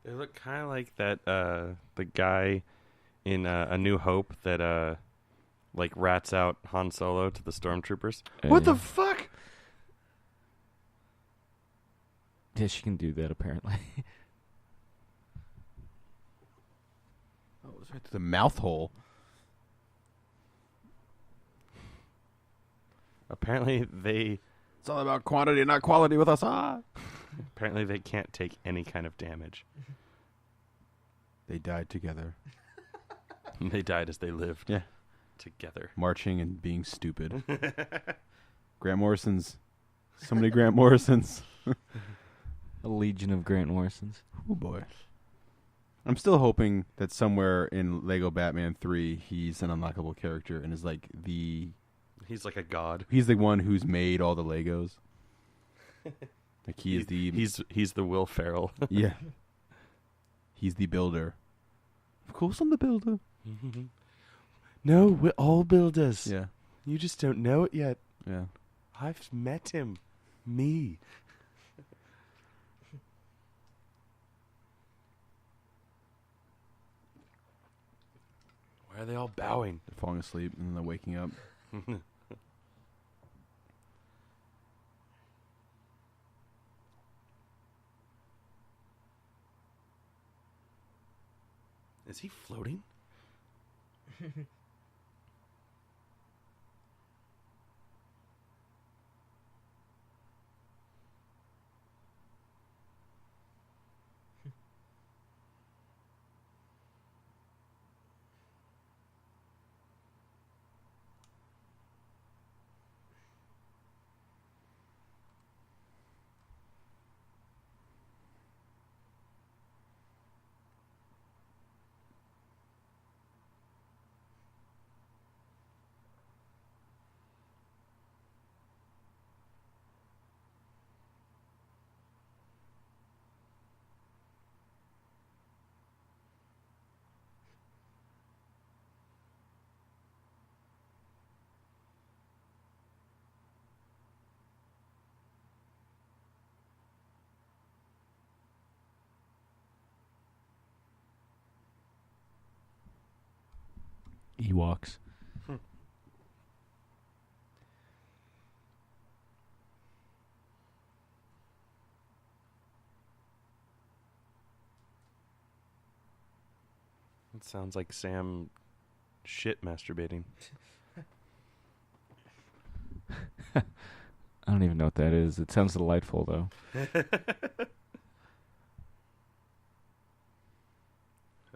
They look kind of like that, the guy in A New Hope that, like, rats out Han Solo to the stormtroopers. What the fuck? Yeah, she can do that apparently. Oh, it was right to the mouth hole. Apparently they It's all about quantity, not quality with us. apparently they can't take any kind of damage. They died together. They died as they lived. Yeah. Together. Marching and being stupid. Grant Morrison's. So many Grant Morrisons. A legion of Grant Morrisons. Oh boy. I'm still hoping that somewhere in Lego Batman 3 he's an unlockable character and is like He's like a god. he's the one who's made all the Legos. Like he is the he's the Will Ferrell. yeah. He's the builder. Of course I'm the builder. No, we're all builders. Yeah. You just don't know it yet. Yeah. I've met him. Me. Why are they all bowing? They're falling asleep and then they're waking up. Is he floating? Ewoks. It sounds like Sam shit masturbating. I don't even know what that is. It sounds delightful, though.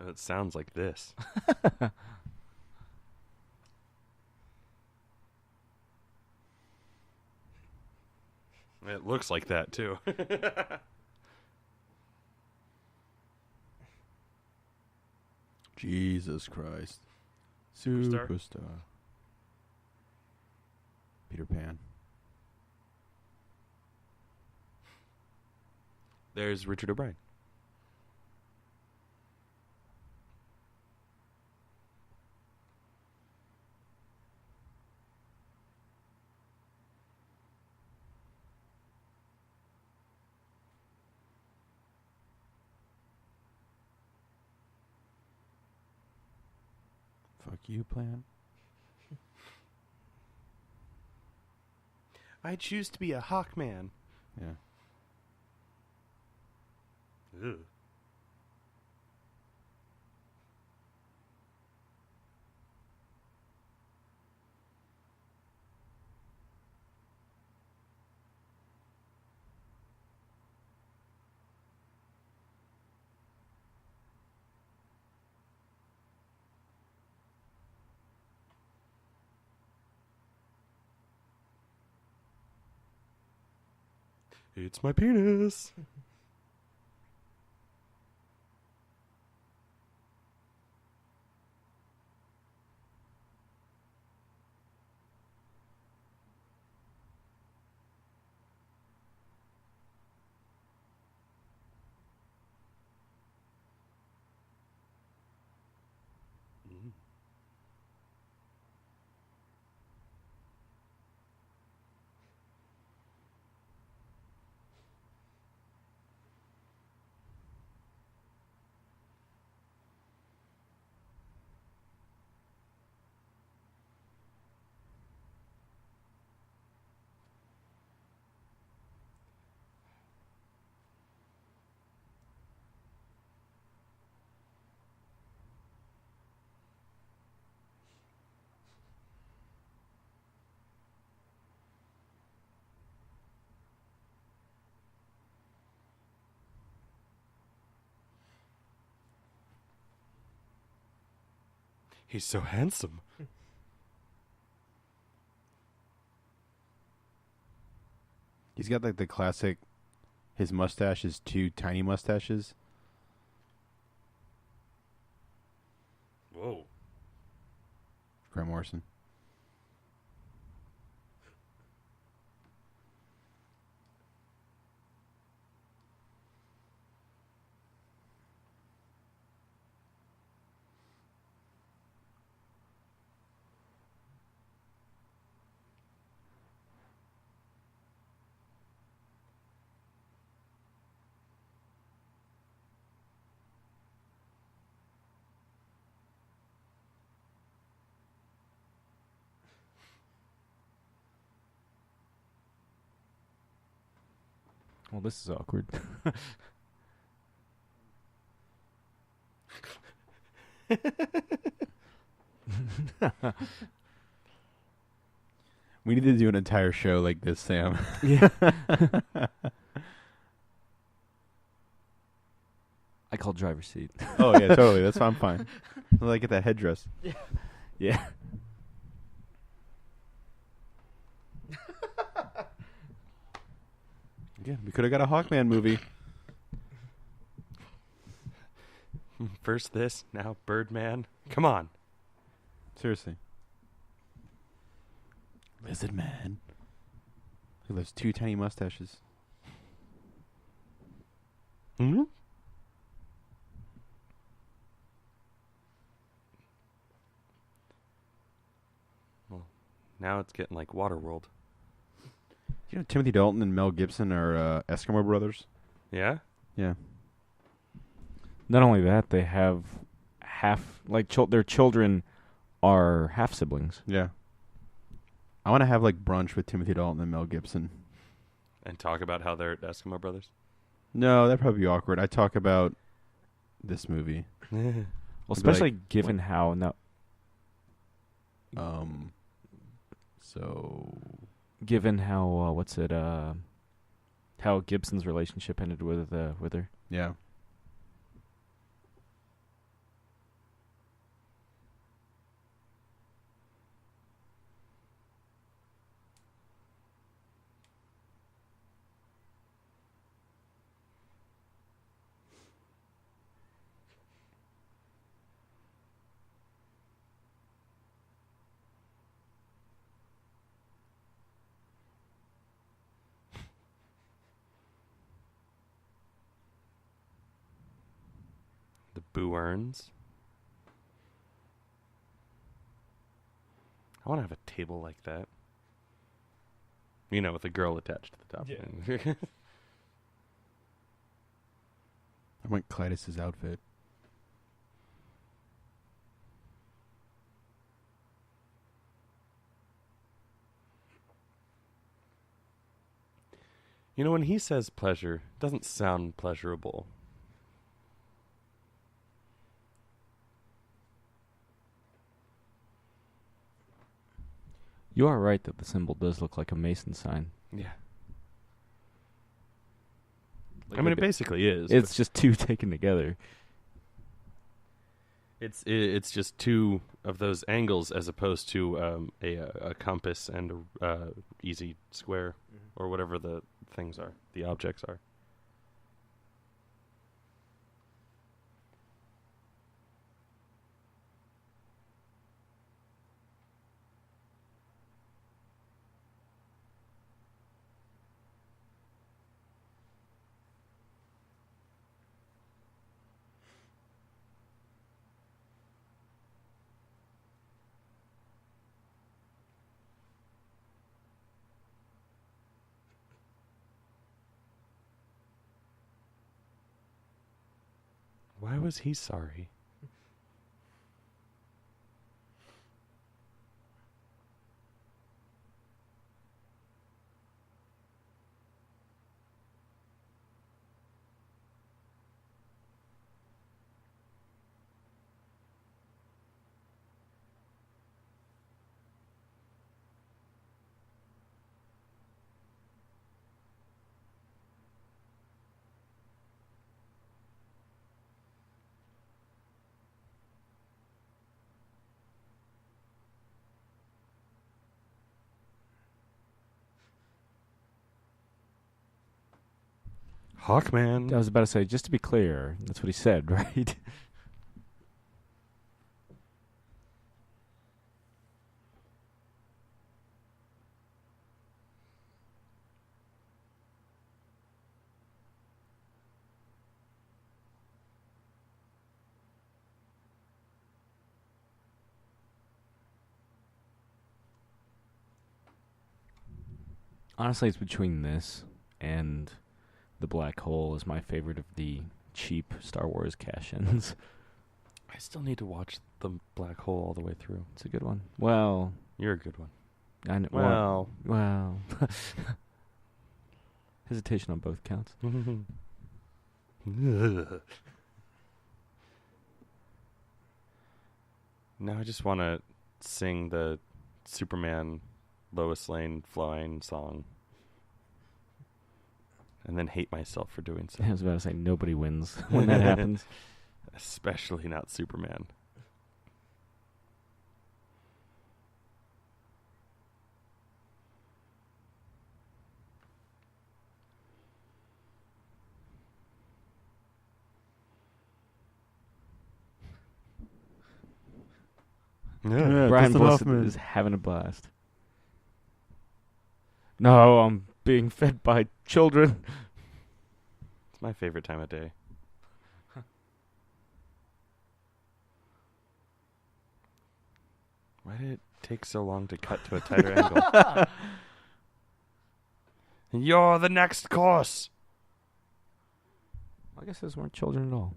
It sounds like this. It looks like that, too. Jesus Christ. Superstar? Superstar. Peter Pan. There's Richard O'Brien. Fuck you, Plan. I choose to be a Hawkman. Yeah. Ugh. It's my penis. He's so handsome. He's got like the classic. His mustache is 2 tiny mustaches. Whoa. Grant Morrison. Well, this is awkward. We need to do an entire show like this, Sam. Yeah. I call driver's seat. Oh, yeah, totally. That's I'm fine. I like get that headdress. Yeah. Yeah, we could have got a Hawkman movie. First this, now Birdman. Come on. Seriously. Lizard Man. Look at those 2 tiny mustaches. Hmm? Well, now it's getting like Waterworld. You know, Timothy Dalton and Mel Gibson are Eskimo brothers. Yeah? Yeah. Not only that, they have half, like, their children are half siblings. Yeah. I want to have like brunch with Timothy Dalton and Mel Gibson. And talk about how they're Eskimo brothers? No, that'd probably be awkward. I talk about this movie. Well, I'd be especially like, given how So given how how Gibson's relationship ended with her. yeah. The Boo Earns. I want to have a table like that. You know, with a girl attached to the top. Yeah. I want Clytus's outfit. You know, when he says pleasure, it doesn't sound pleasurable. You are right that the symbol does look like a Mason sign. Yeah. Like I mean, it basically is. It's just 2 taken together. It's just 2 of those angles as opposed to a compass and a easy square, or whatever the things are, the objects are. Why was he sorry? Hawkman. I was about to say, just to be clear, that's what he said, right? Honestly, it's between this and The Black Hole is my favorite of the cheap Star Wars cash-ins. I still need to watch The Black Hole all the way through. It's a good one. Well, You're a good one. I know. Well. Well. Hesitation on both counts. Now I just want to sing the Superman Lois Lane flying song. And then hate myself for doing so. I was about to say, nobody wins when that happens. Especially not Superman. Yeah, Brian Dustin Blessed Hoffman. is having a blast. No, I'm being fed by children. It's my favorite time of day. Why did it take so long to cut to a tighter angle? You're the next course. I guess those weren't children at all.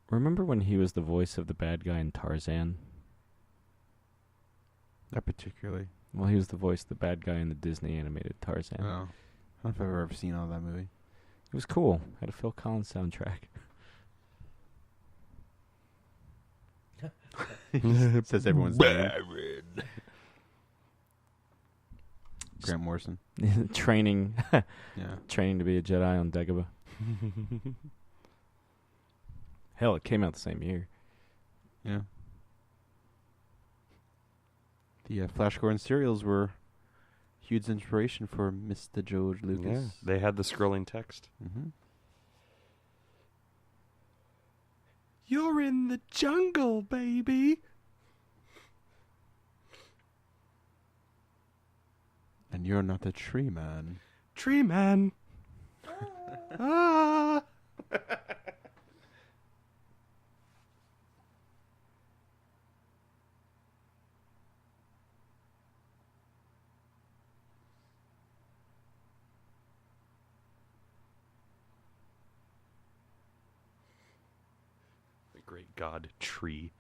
Remember when he was the voice of the bad guy in Tarzan? Not particularly. Well, he was the voice of the bad guy in the Disney animated Tarzan. No. I don't know if I've ever seen all that movie. It was cool. Had a Phil Collins soundtrack. Says everyone's name. Grant Morrison. Training Yeah. training to be a Jedi on Dagobah. Hell, it came out the same year. Yeah. The Flash Gordon serials were huge inspiration for Mr. George Lucas. Yeah, they had the scrolling text. Mm-hmm. You're in the jungle, baby. And you're not a tree man. Tree man. Ah. The great god tree.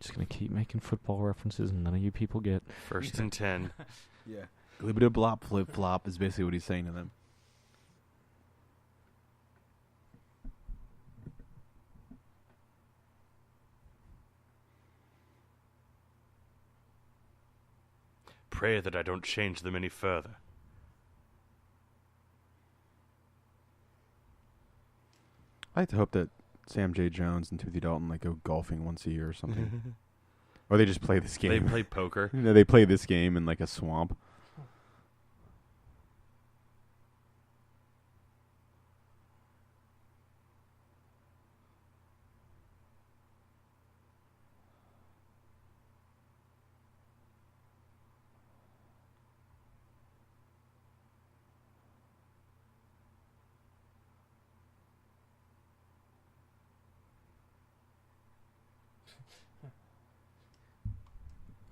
Just gonna keep making football references none of you people get. 1st and 10. Yeah. Glibbity blop flip flop is basically what he's saying to them. Pray that I don't change them any further. I like to hope that Sam J. Jones and Timothy Dalton like go golfing once a year or something. Or they just play this game. They play poker. No, they play this game in like a swamp.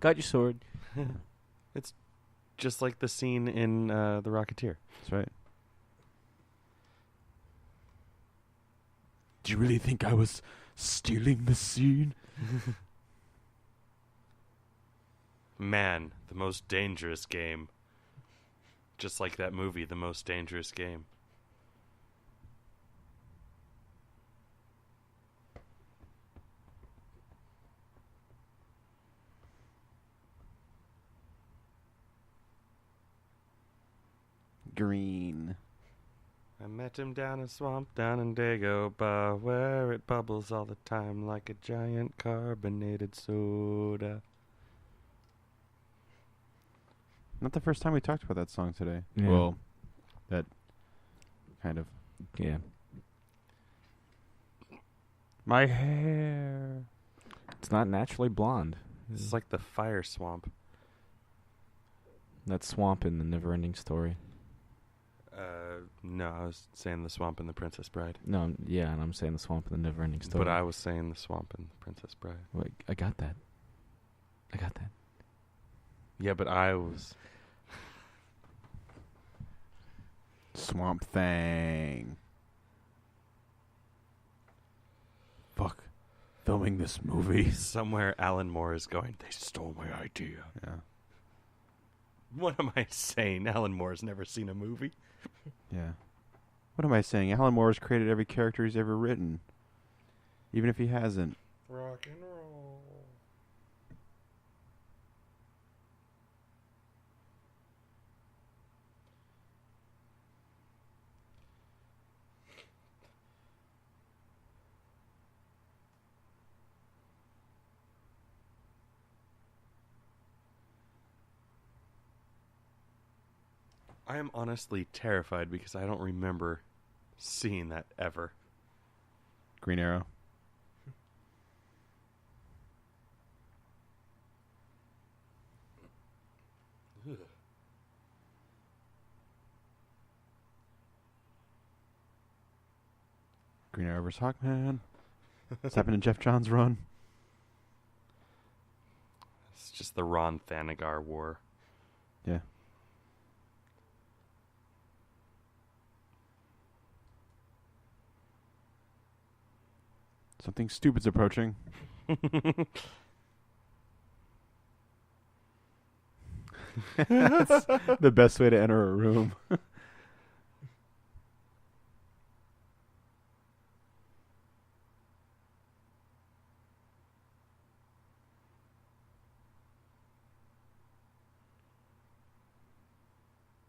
Got your sword. It's just like the scene in The Rocketeer. That's right. Do you really think I was stealing the scene? Man, the most dangerous game. Just like that movie, The Most Dangerous Game. Green. I met him down a swamp down in Dagobah, where it bubbles all the time like a giant carbonated soda. Not the first time we talked about that song today. Yeah. Well, that kind of. Yeah. My hair. It's not naturally blonde. This is like the fire swamp. That swamp in the Never-Ending Story. No, I was saying the swamp in The Princess Bride. No, yeah, and I'm saying the swamp in the Never-Ending Story. But I was saying the swamp in The Princess Bride. Wait, I got that. Yeah, but I was... Swamp Thing. Fuck. Filming this movie. Somewhere Alan Moore is going, they stole my idea. Yeah. What am I saying? Alan Moore's never seen a movie. Yeah. What am I saying? Alan Moore has created every character he's ever written. Even if he hasn't. Rock and roll. I am honestly terrified because I don't remember seeing that ever. Green Arrow. Green Arrow vs. Hawkman. What's happened in Jeff Johns' run? It's just the Ron Thanagar war. Yeah. Something stupid's approaching. That's the best way to enter a room.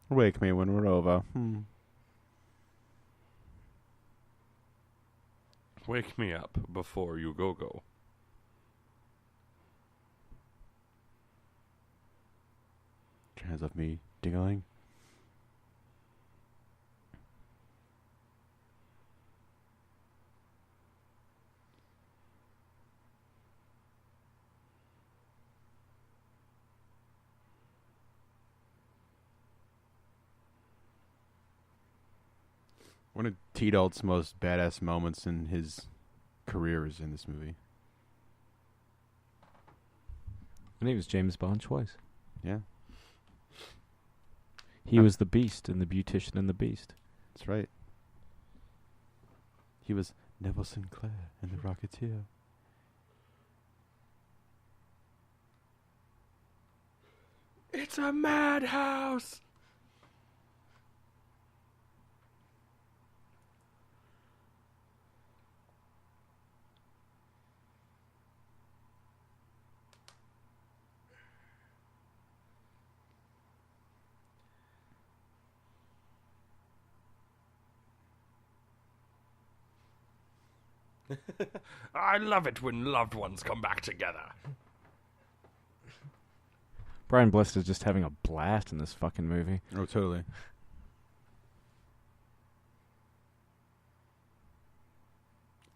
Wake me when we're over. Wake me up before you go. Hands off me, ding-a-ling. One of T. Dalt's most badass moments in his career is in this movie. And he was James Bond twice. Yeah, He was the Beast in The Beautician and the Beast. that's right. He was Neville Sinclair in The Rocketeer. It's a madhouse! I love it when loved ones come back together. Brian Blessed is just having a blast in this fucking movie. Oh, totally.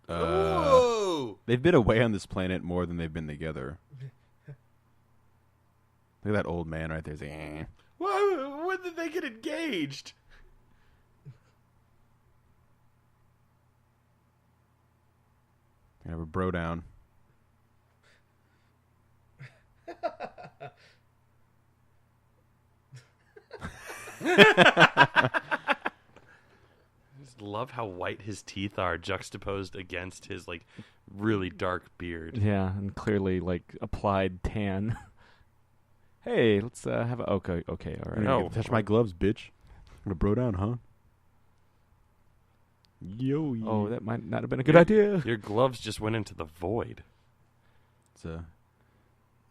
Whoa! They've been away on this planet more than they've been together. Look at that old man right there. He's like, eh. Whoa, when did they get engaged? Gonna have a bro down. I just love how white his teeth are juxtaposed against his like really dark beard. Yeah, and clearly like applied tan. Hey, let's have a okay, all right. No. Touch my gloves, bitch. Gonna bro down, huh? Yo. Oh, that might not have been a good idea. Your gloves just went into the void. It's a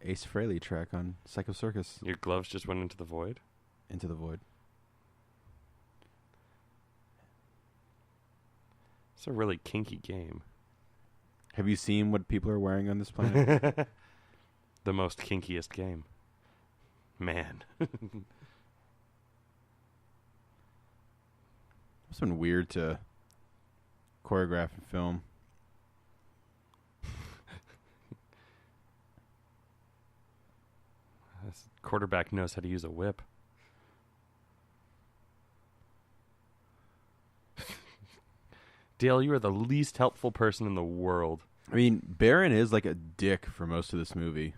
Ace Frehley track on Psycho Circus. Your gloves just went into the void? Into the Void. It's a really kinky game. Have you seen what people are wearing on this planet? The most kinkiest game. Man. It's been weird to choreograph and film. This quarterback knows how to use a whip. Dale, you are the least helpful person in the world. I mean, Baron is like a dick for most of this movie,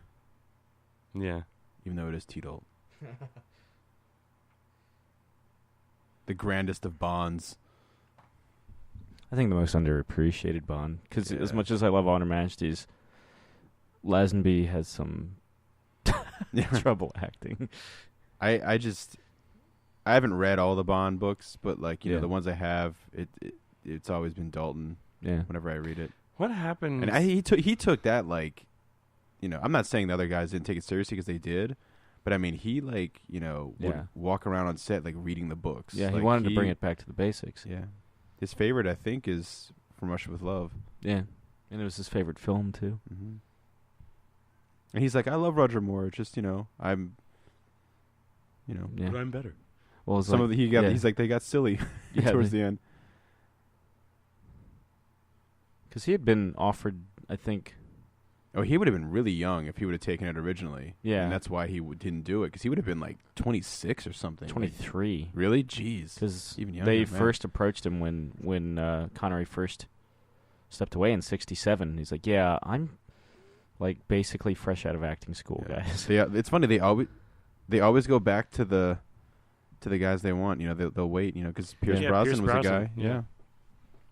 Yeah. even though it is T-Dolt. The grandest of Bonds. I think the most underappreciated Bond, because as Yeah. much as I love Honor Majesty's, Lazenby has some trouble acting. I haven't read all the Bond books, but like you know Yeah. the ones I have, it's always been Dalton. Yeah, Whenever I read it, What happened? and he took that like, you know, I'm not saying the other guys didn't take it seriously because they did, but I mean he like you know would Yeah. walk around on set like reading the books. yeah. He Like, wanted to bring it back to the basics. Yeah, his favorite I think is From Russia with Love. Yeah, and it was his favorite film too. Mm-hmm. And he's like, I love Roger Moore. Just you know, I'm, you know, Yeah. But I'm better. Well, it's some like, of the, he got. yeah. He's like they got silly Yeah, towards the end. because he had been offered, I think. Oh, he would have been really young if he would have taken it originally. Yeah. And that's why he didn't do it, because he would have been like 26 or something. 23. Really? Jeez. Because Even younger, they man. first approached him when Connery first stepped away in '67. He's like, "Yeah, I'm like basically fresh out of acting school, Yeah. guys." Yeah, it's funny. They always go back to the guys they want. You know, they'll wait. You know, because Pierce Yeah, Brosnan Pierce was Brosnan, a guy. yeah. Yeah.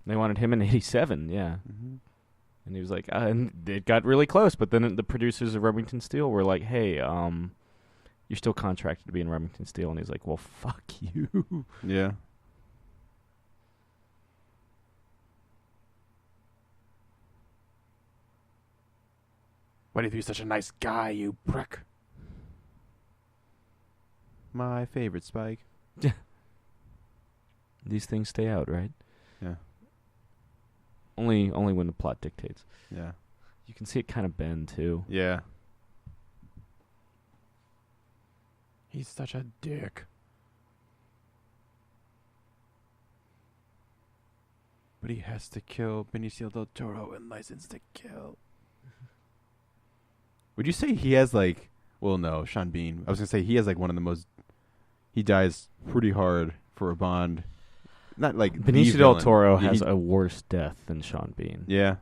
They wanted him in '87. Yeah, Mm-hmm. and he was like, and it got really close. But then the producers of Remington Steele were like, "Hey, you're still contracted to be in Remington Steele," and he's like, "Well, fuck you." Yeah. Why do you think you're such a nice guy, you prick? My favorite, Spike. These things stay out, right? Yeah. Only when the plot dictates. Yeah. You can see it kind of bend too. Yeah. He's such a dick. But he has to kill Benicio del Toro and License to Kill. Would you say he has like... Well, no, Sean Bean. I was going to say he has like one of the most... He dies pretty hard for a Bond. Not like the Benicio del villain. Toro Yeah, has he- a worse death than Sean Bean. Yeah.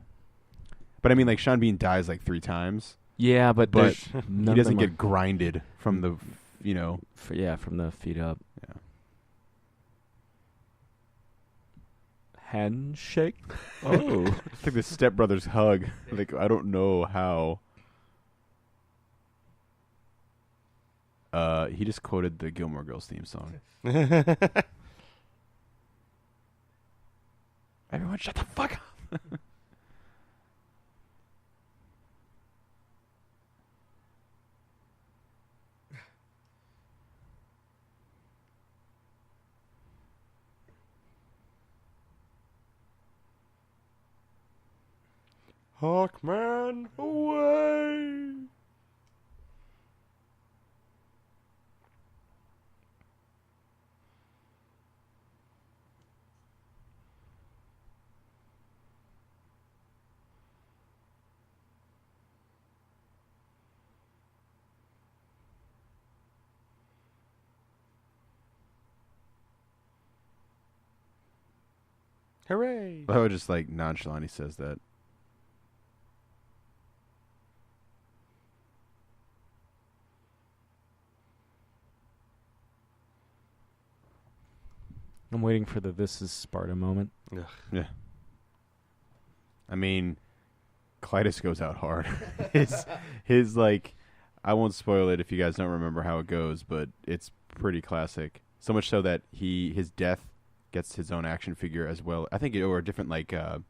But I mean, like, Sean Bean dies like 3 times. Yeah, but But there's he none of doesn't them get grinded from the, you know... from the feet up. Yeah. Handshake. Oh, It's like the Step Brothers hug. Like, I don't know how. He just quoted the Gilmore Girls theme song. Everyone shut the fuck up. Hawkman, away! Hooray! Oh, just like nonchalant, he says that. I'm waiting for the "This is Sparta" moment. Ugh. Yeah. I mean, Clytus goes out hard. his like, I won't spoil it if you guys don't remember how it goes, but it's pretty classic. So much so that his death gets his own action figure as well. I think or a different like head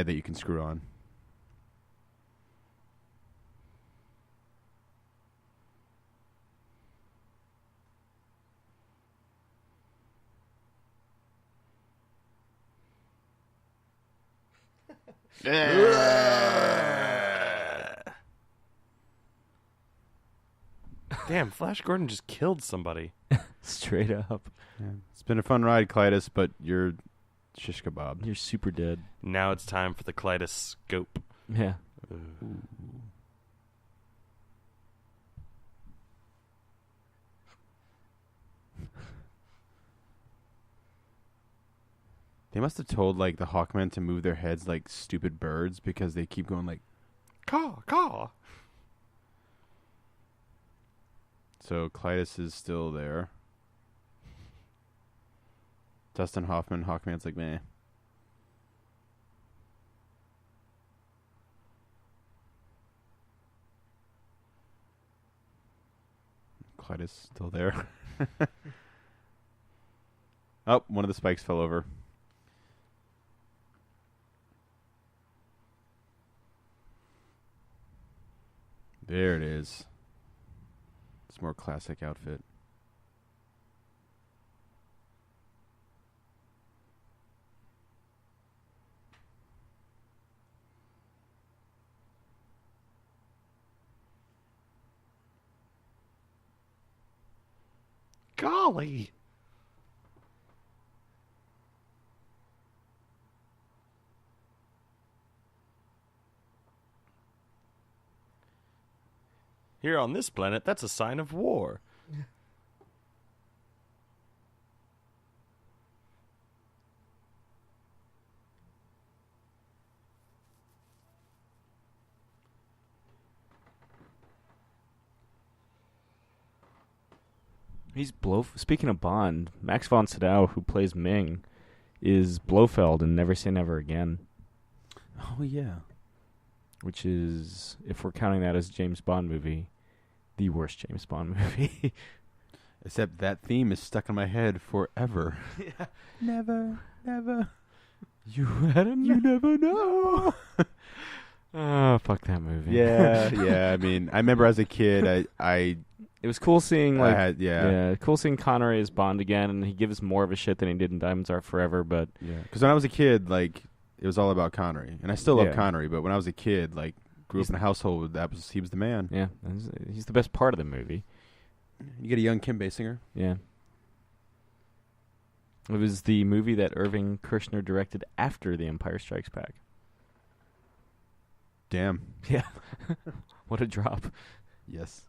that you can screw on. Damn, Flash Gordon just killed somebody. Straight up. Yeah. It's been a fun ride, Clytus, but you're shish kebab. You're super dead. Now it's time for the kaleidoscope. Yeah. They must have told like the Hawkmen to move their heads like stupid birds because they keep going like Caw, caw. So Clytus is still there. Dustin Hoffman, Hawkman's like, meh. Clytus still there. Oh, one of the spikes fell over. There it is. It's more classic outfit. Golly. Here on this planet, that's a sign of war. He's Speaking of Bond, Max von Sydow, who plays Ming, is Blofeld in Never Say Never Again. Oh, yeah. Which is, if we're counting that as a James Bond movie, the worst James Bond movie. Except that theme is stuck in my head forever. Yeah. Never, never. You never know. Oh, fuck that movie. Yeah, yeah. I mean, I remember as a kid, I It was cool seeing cool seeing Connery as Bond again, and he gives more of a shit than he did in Diamonds Are Forever. But yeah, because when I was a kid, like it was all about Connery, and I still love Connery. But when I was a kid, like grew up in a household he was the man. Yeah, he's the best part of the movie. You get a young Kim Basinger. Yeah. It was the movie that Irving Kershner directed after The Empire Strikes Back. Damn. Yeah. What a drop. Yes.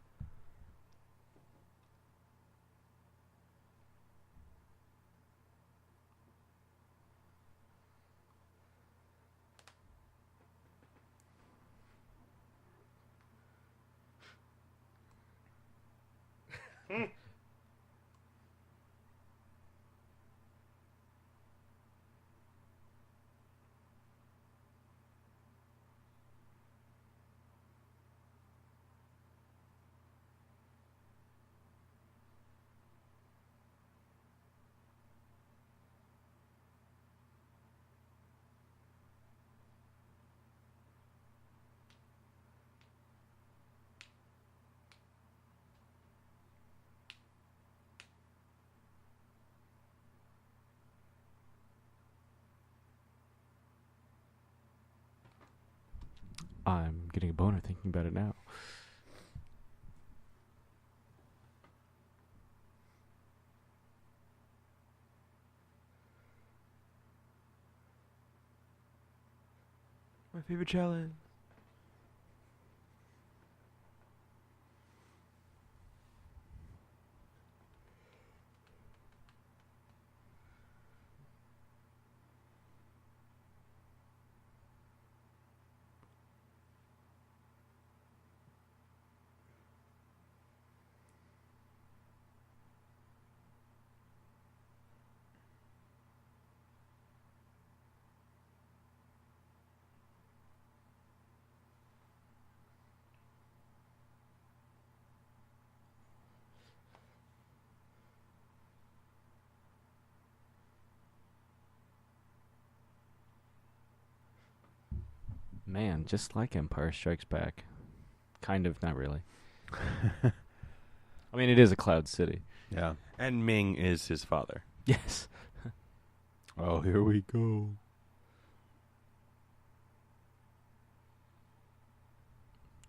I'm getting a boner thinking about it now. My favorite challenge. Man, just like Empire Strikes Back. Kind of, not really. I mean, it is a cloud city. Yeah. And Ming is his father. Yes. Oh, here we go.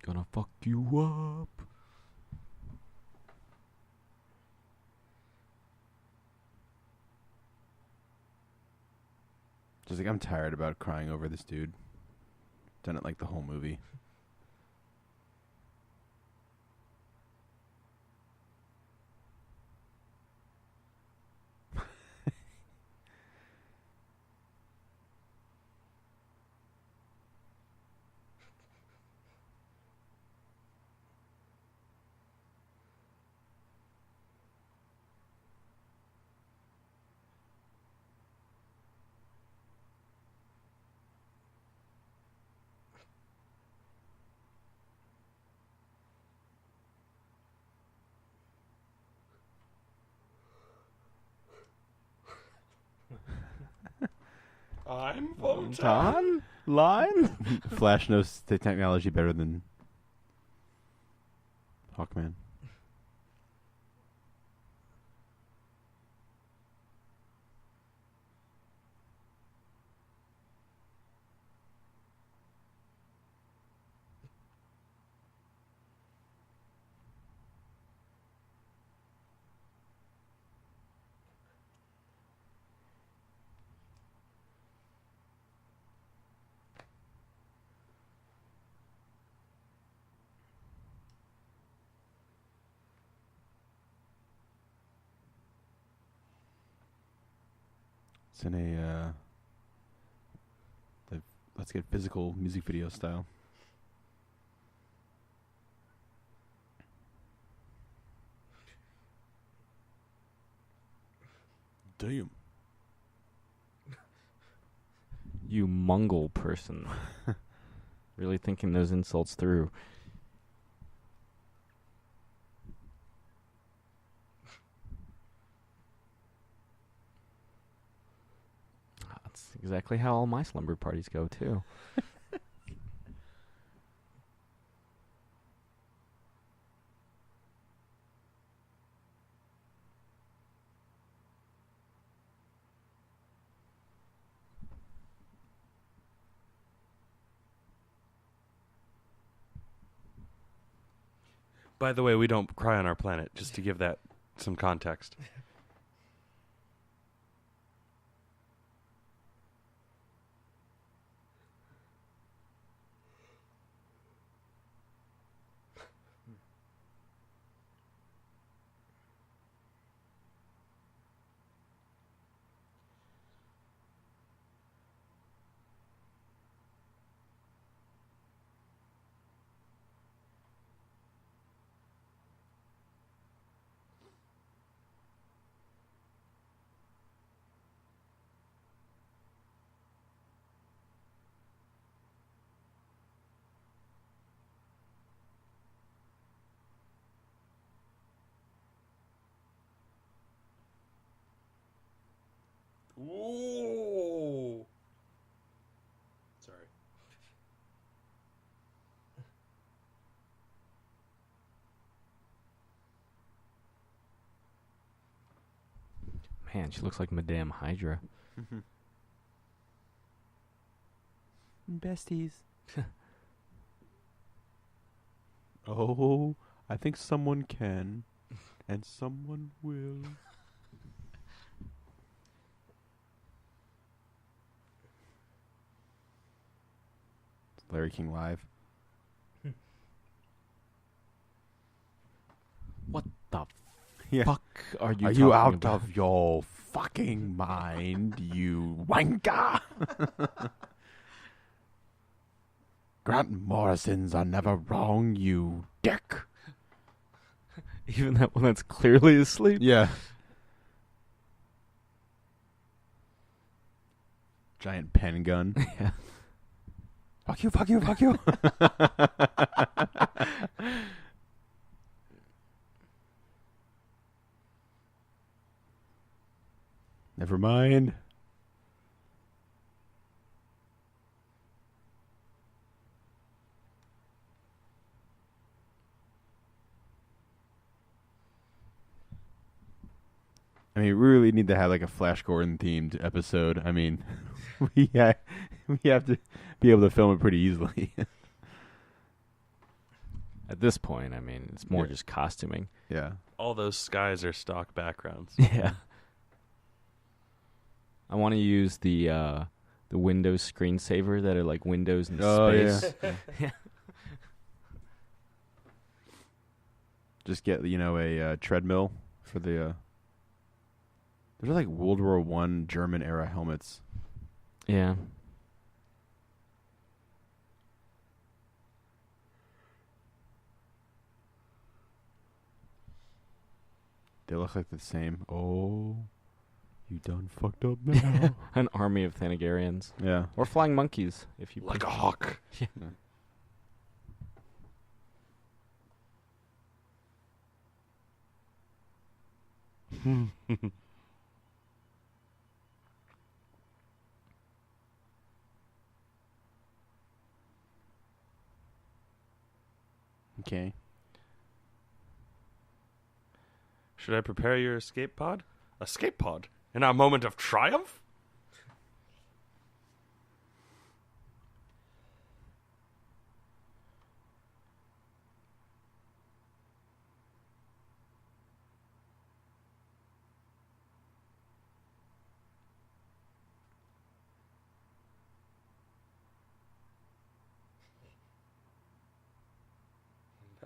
Gonna fuck you up. Just like, I'm tired about crying over this dude. Done it like the whole movie. I'm Don? Line? Flash knows the technology better than Hawkman. It's in a let's get physical music video style. Damn. You Mongol person. Really thinking those insults through. That's exactly how all my slumber parties go, too. By the way, we don't cry on our planet, just to give that some context. Ooh. Sorry. Man, she looks like Madame Hydra. Besties. Oh, I think someone can, and someone will. Larry King live. What the Yeah. fuck are you? Are you talking out about? of your fucking mind, you wanker? Grant Morrisons are never wrong, you dick. Even that one that's clearly asleep. Yeah. Giant pen gun. Yeah. Fuck you, fuck you, fuck you. Never mind. I mean, we really need to have like a Flash Gordon themed episode. I mean, we have to be able to film it pretty easily. At this point, I mean, it's more Yeah. just costuming. Yeah. All those skies are stock backgrounds. Yeah. I want to use the Windows screensaver that are like windows in space. Yeah. Just get a treadmill for the. Those are like World War I German era helmets. Yeah. They look like the same. Oh, you done fucked up now. An army of Thanagarians. Yeah. Or flying monkeys, if you Like prefer. a hawk. Yeah. Okay. Should I prepare your escape pod? Escape pod? In our moment of triumph?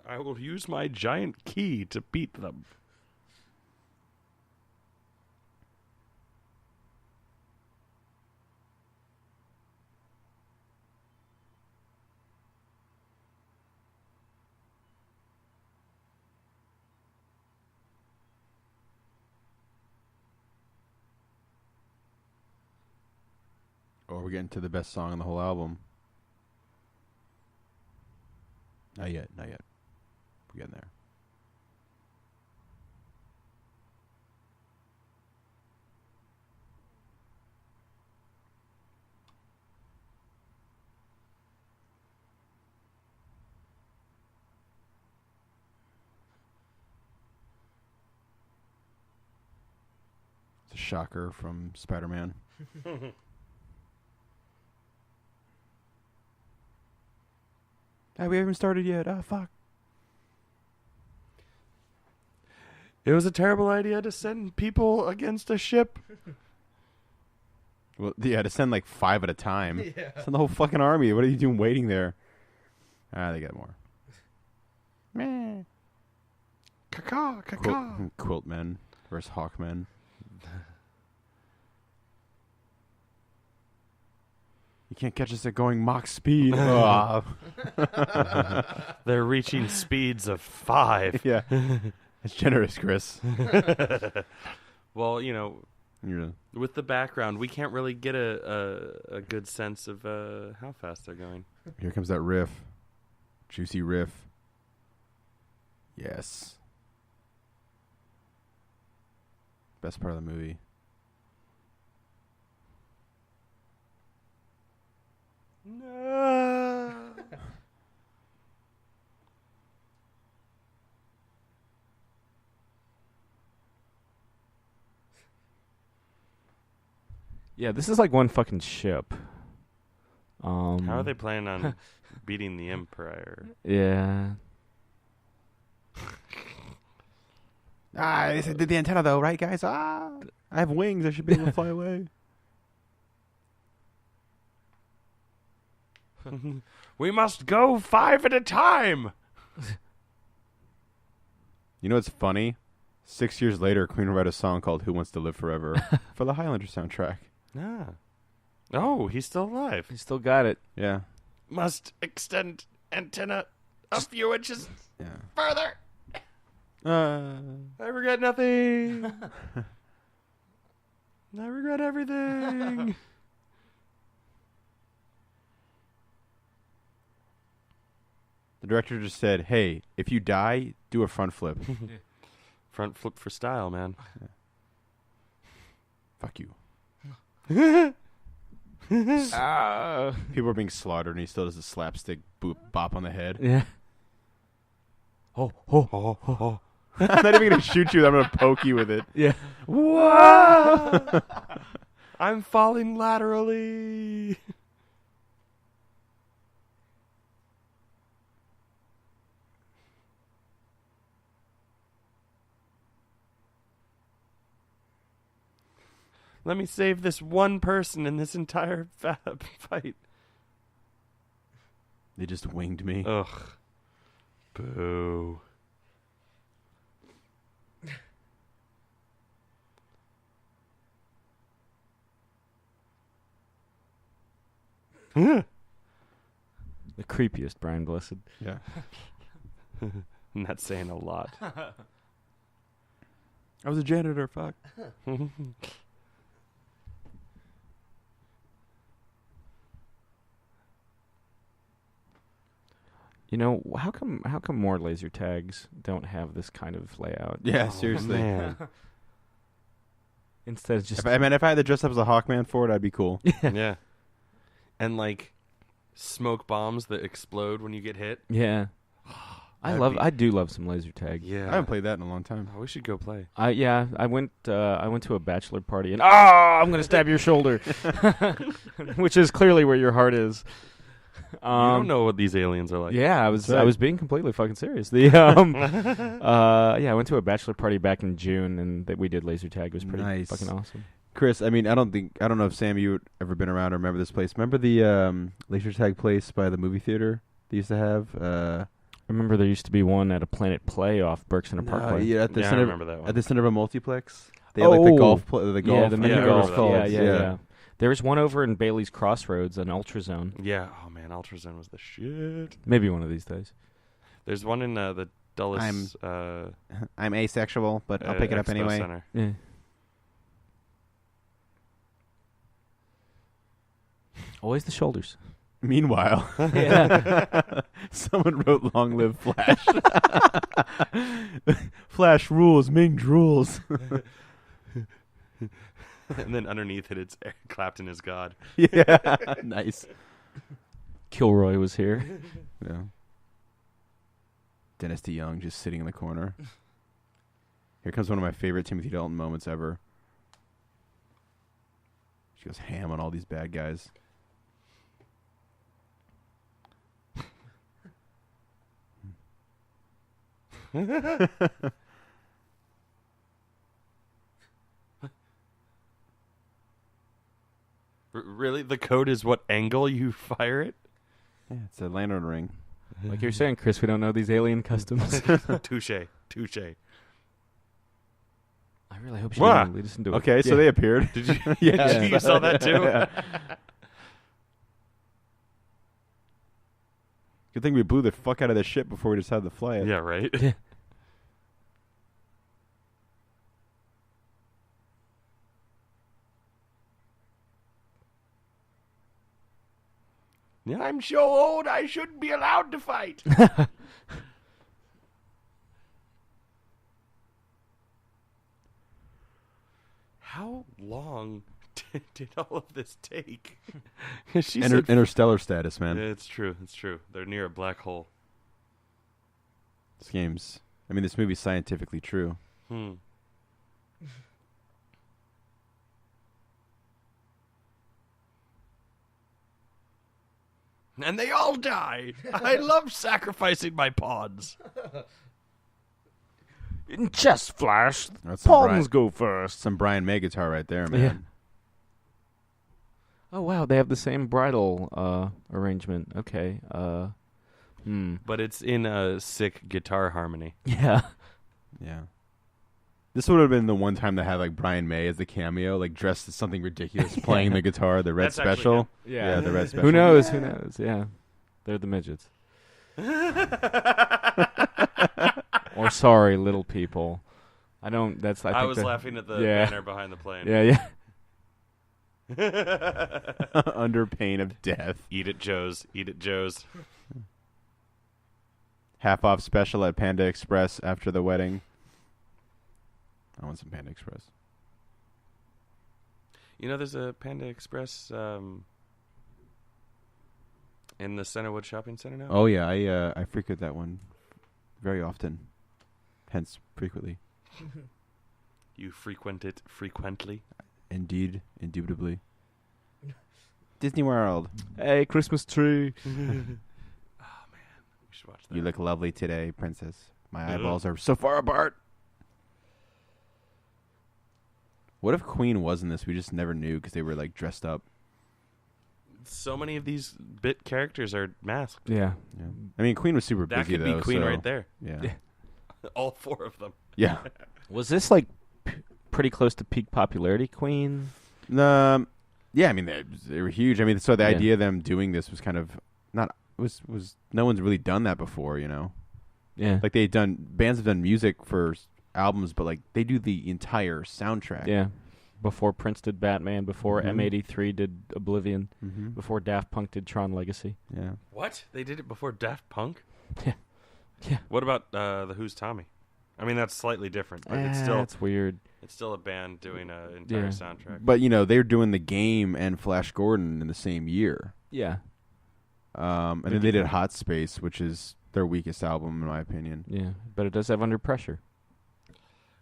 I will use my giant key to beat them. Or we're getting to the best song on the whole album. Not yet. Not yet. We're getting there. It's a shocker from Spider-Man. Hey, we haven't started yet. Ah, fuck. It was a terrible idea to send people against a ship. Well, yeah, to send like 5 at a time. Yeah. Send the whole fucking army. What are you doing waiting there? Ah, they got more. Meh. Caca, caca. Quiltmen versus Hawkmen. You can't catch us at going Mach speed. Ah. They're reaching speeds of 5. Yeah. That's generous, Chris. Well, you know, Yeah. with the background, we can't really get a good sense of how fast they're going. Here comes that riff. Juicy riff. Yes. Best part of the movie. No. Yeah, this is like one fucking ship. How are they planning on beating the Empire? Yeah. They did the antenna though, right, guys? I have wings. I should be able to fly away. We must go 5 at a time. You know what's funny? 6 years later, Queen wrote a song called "Who Wants to Live Forever" for the Highlander soundtrack. Ah. Oh, he's still alive. He still got it. Yeah. Must extend antenna a few inches Yeah. further. I regret nothing. I regret everything. The director just said, "Hey, if you die, do a front flip." Front flip for style, man. Yeah. Fuck you. People are being slaughtered, and he still does a slapstick bop on the head. Yeah. Oh. I'm not even gonna shoot you. I'm gonna poke you with it. Yeah. Whoa! I'm falling laterally. Let me save this one person in this entire fight. They just winged me. Ugh. Boo. The creepiest Brian Blessed. Yeah. Not saying a lot. I was a janitor. Fuck. You know, how come more laser tags don't have this kind of layout? Yeah, Oh, seriously. man. Instead of just If I had to dress up as a Hawkman for it, I'd be cool. Yeah. And like smoke bombs that explode when you get hit. yeah. I do love some laser tag. Yeah. I haven't played that in a long time. Oh, we should go play. I went to a bachelor party and I'm gonna stab your shoulder, which is clearly where your heart is. You don't know what these aliens are like. Yeah, I right. was being completely fucking serious. I went to a bachelor party back in June and we did laser tag. It was pretty Nice. fucking awesome. Chris, I mean, I don't know if Sam, you've ever been around or remember this place. Remember the laser tag place by the movie theater they used to have? I remember there used to be one at a Planet Play off Berkshire Parkway. Yeah, at the I center, remember that one. at the center of a multiplex. They had like the golf. Yeah, the mini Yeah, I golf. remember that. Yeah. There's one over in Bailey's Crossroads, an Ultrazone. Yeah. Oh man, Ultrazone was the shit. Maybe one of these days. There's one in the Dulles. I'm asexual, but I'll pick it up Expo anyway. Center. Yeah. Always the shoulders. Meanwhile, Yeah. someone wrote "Long Live Flash." Flash rules, Ming drools. And then underneath it, it's Eric Clapton is God. Yeah, nice. Kilroy was here. Yeah. Dennis DeYoung just sitting in the corner. Here comes one of my favorite Timothy Dalton moments ever. She goes ham on all these bad guys. Really? The code is what angle you fire it? Yeah, it's a lantern ring. Like you're saying, Chris, we don't know these alien customs. Touche. I really hope she Wah. didn't lead us into it. Okay, so they appeared. Did you? Yeah. You saw that too? Yeah. Good thing we blew the fuck out of the ship before we decided to fly it. Yeah, right. Yeah. Yeah, I'm so old I shouldn't be allowed to fight. How long did all of this take? She said, Interstellar status, man. It's true. They're near a black hole. This movie's scientifically true. And they all die. I love sacrificing my pawns. In chest flash, That's palms go first. some Brian May guitar right there, man. Yeah. Oh wow, they have the same bridal arrangement. Okay. But it's in a sick guitar harmony. Yeah. Yeah. This would have been the one time that had like Brian May as the cameo, like dressed as something ridiculous, playing the guitar, the Red That's actually Special. him. Yeah. The Red Special. Who knows? Who knows? Yeah. They're the midgets. Or sorry, little people. I don't. That's. I, I think was that- laughing at the yeah. banner behind the plane. Yeah. Under pain of death. Eat it, Joe's. Eat it, Joe's. Half off special at Panda Express after the wedding. I want some Panda Express. You know, there's a Panda Express in the Centerwood Shopping Center now. Oh yeah, I frequent that one very often. Hence frequently. You frequent it frequently. Indeed, indubitably. Disney World. Hey, Christmas tree. Oh man, we should watch that. You look lovely today, princess. My eyeballs are so far apart. What if Queen was in this? We just never knew because they were like dressed up. So many of these bit characters are masked. Yeah. Yeah. I mean, Queen was super That busy could though. be Queen so- right there. Yeah. Yeah. All four of them. Yeah. Was this like pretty close to peak popularity, Queen? Yeah. I mean, they were huge. I mean, so the Yeah. idea of them doing this was kind of not was no one's really done that before. You know, Yeah. like bands have done music for albums, but like they do the entire soundtrack. Yeah. Before Prince did Batman, before Mhm. M83 did Oblivion, Mm-hmm. before Daft Punk did Tron Legacy. Yeah. What? They did it before Daft Punk? Yeah. Yeah. What about the Who's Tommy? I mean, that's slightly different, but it's still That's weird. it's still a band doing an entire Yeah. soundtrack. But you know, they're doing the Game and Flash Gordon in the same year. Yeah. And then they did Hot Space, which is their weakest album in my opinion. Yeah. But it does have Under Pressure.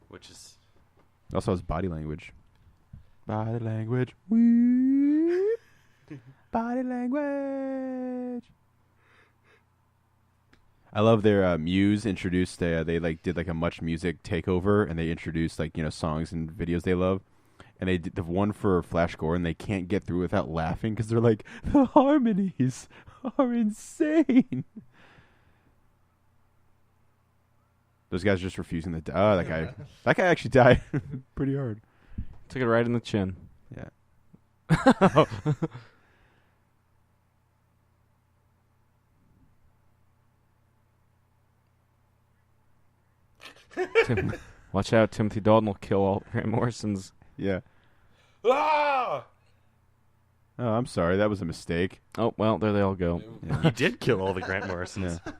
Which is It also has Body Language. Body Language. Woo. Body Language. I love their Muse introduced. They like did like a Much Music takeover, and they introduced like songs and videos they love. And they did the one for Flash Gordon. They can't get through without laughing because they're like the harmonies are insane. Those guys are just refusing to die. Oh, that guy actually died pretty hard. Took it right in the chin. Yeah. Watch out, Timothy Dalton will kill all Grant Morrison's. Yeah. ah! Oh, I'm sorry. That was a mistake. Oh, well, there they all go. He did kill all the Grant Morrisons. Yeah.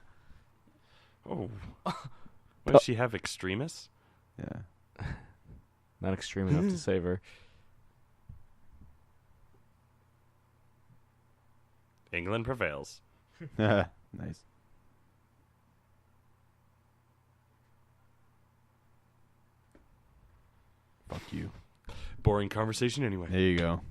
Oh. What, does she have extremists? Yeah. Not extreme enough to save her. England prevails. Nice. Fuck you. Boring conversation anyway. There you go.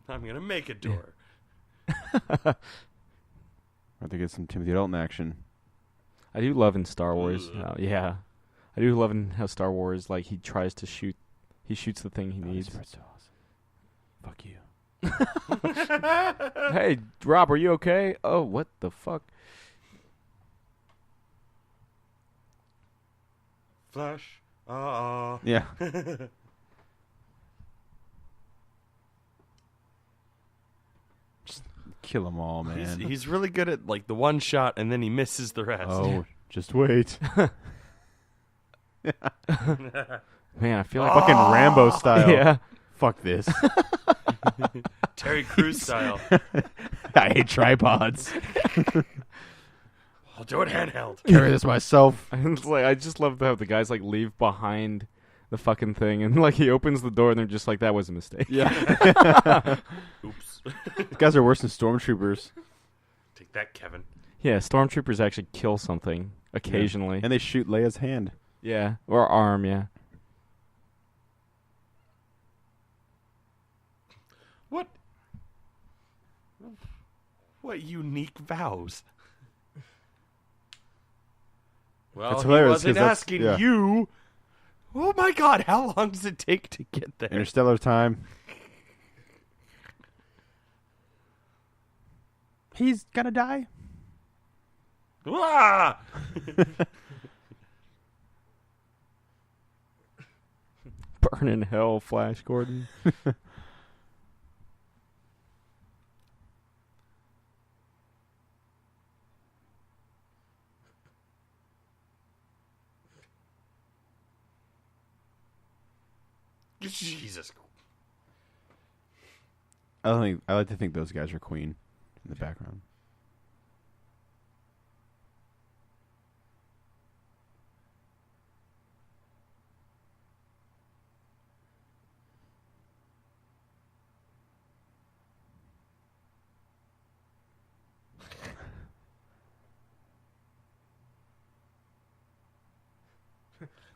I'm going to make a door. I have to get some Timothy Dalton action. I do love in Star Wars. Ugh. Yeah. I do love in how Star Wars, like, he tries to shoot. He shoots the thing he needs. That's so awesome. Fuck you. Hey, Rob, are you okay? Oh, what the fuck? Flash. Yeah. Just kill them all, man. He's really good at like the one shot and then he misses the rest. Oh, just wait. Man, I feel like Fucking Rambo style. Yeah. Fuck this. Terry Crews style. I hate tripods. I'll do it handheld. Carry this myself. And it's like, I just love how the guys like leave behind the fucking thing, and like he opens the door, and they're just like, "That was a mistake." Yeah. Oops. These guys are worse than stormtroopers. Take that, Kevin. Yeah, stormtroopers actually kill something occasionally. And they shoot Leia's hand. Yeah, or arm. Yeah. What? What unique vows? Well, That's he hilarious, wasn't 'cause that's- asking yeah. you. Oh my God! How long does it take to get there? Interstellar time. He's gonna die. Ah! Burn in hell, Flash Gordon. Jesus. I like to think those guys are Queen in the background.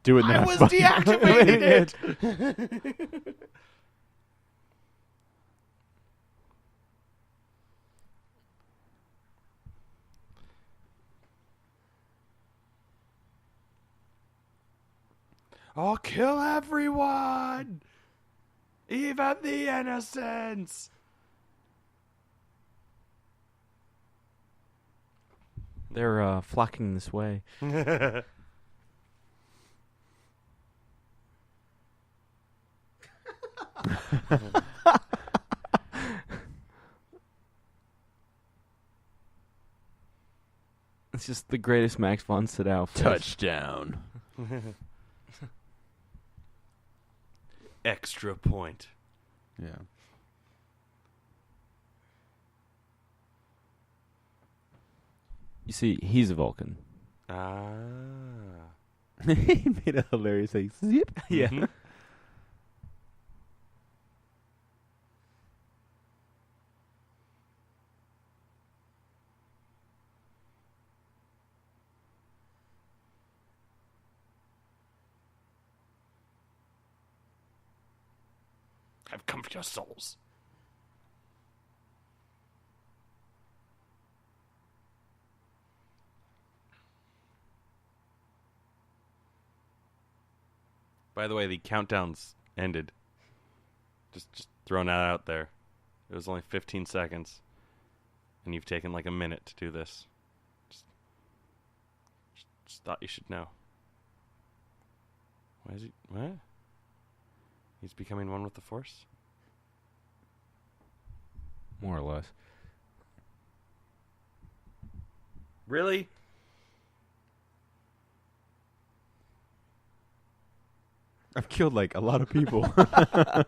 Do it now. I was deactivating it. I'll kill everyone, even the innocents. They're flocking this way. It's just the greatest Max von Sydow face. Touchdown. Extra point. Yeah. You see, he's a Vulcan. Ah. He made a hilarious like zip. Yeah. Mhm. I've come for your souls. By the way, the countdowns ended. Just throwing that out there. It was only 15 seconds. And you've taken like a minute to do this. Just thought you should know. Why is he... What? He's becoming one with the Force? More or less. Really? I've killed like a lot of people. That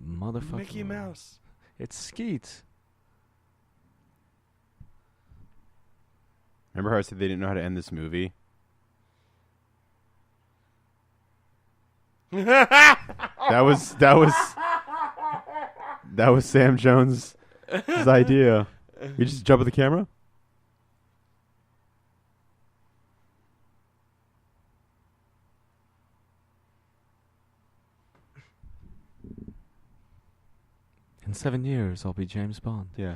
motherfucker. Mickey Mouse. It's Skeet. Remember how I said they didn't know how to end this movie? That was Sam Jones' idea. You just jump with the camera? In 7 years, I'll be James Bond. Yeah.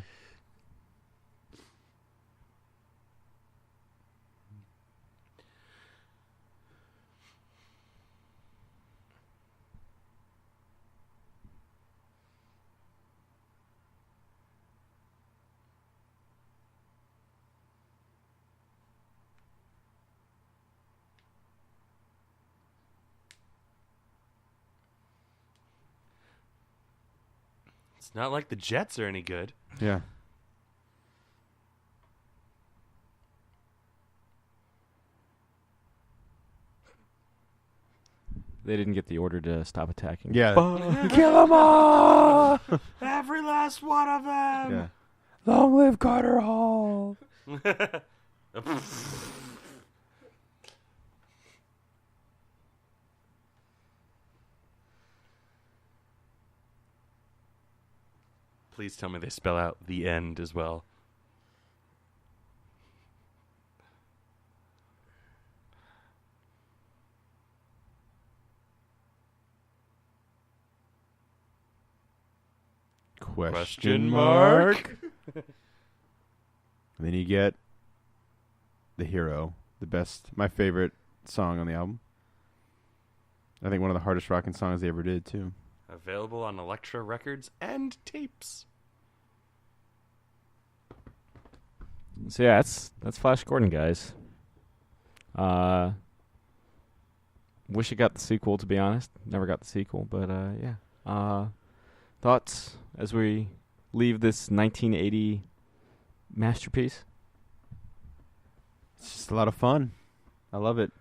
It's not like the Jets are any good. Yeah. They didn't get the order to stop attacking. Yeah. Kill them all! Every last one of them! Yeah. Long live Carter Hall. Please tell me they spell out the end as well. Question mark. And then you get The Hero, my favorite song on the album. I think one of the hardest rocking songs they ever did, too. Available on Elektra Records and tapes. So yeah, that's Flash Gordon, guys. Wish it got the sequel, to be honest. Never got the sequel, but yeah. Thoughts as we leave this 1980 masterpiece? It's just a lot of fun. I love it.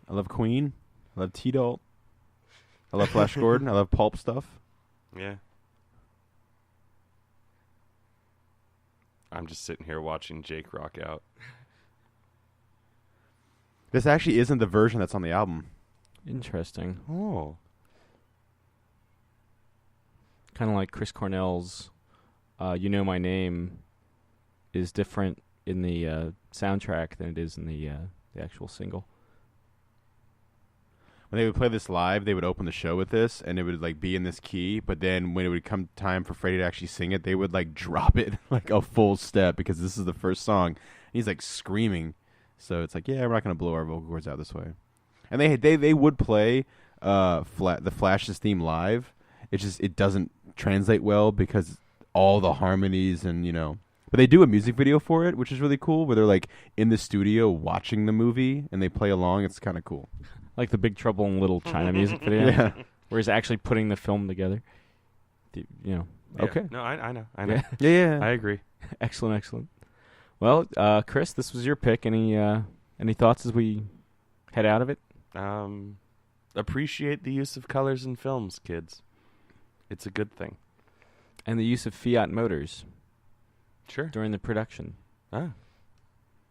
I love Queen. I love T-Dalt. I love Flash Gordon. I love pulp stuff. Yeah. I'm just sitting here watching Jake rock out. This actually isn't the version that's on the album. Interesting. Oh. Kind of like Chris Cornell's You Know My Name is different in the soundtrack than it is in the actual single. When they would play this live, they would open the show with this, and it would like be in this key. But then when it would come time for Freddie to actually sing it, they would like drop it like a full step because this is the first song. And he's like screaming, so it's like, yeah, we're not gonna blow our vocal cords out this way. And they would play the Flash's theme live. It doesn't translate well because all the harmonies and But they do a music video for it, which is really cool, where they're like in the studio watching the movie and they play along. It's kind of cool. Like the Big Trouble in Little China music video, Yeah. where he's actually putting the film together. Yeah. Okay. No, I know. Yeah. I agree. Excellent. Well, Chris, this was your pick. Any thoughts as we head out of it? Appreciate the use of colors in films, kids. It's a good thing. And the use of Fiat motors. Sure. During the production. Ah.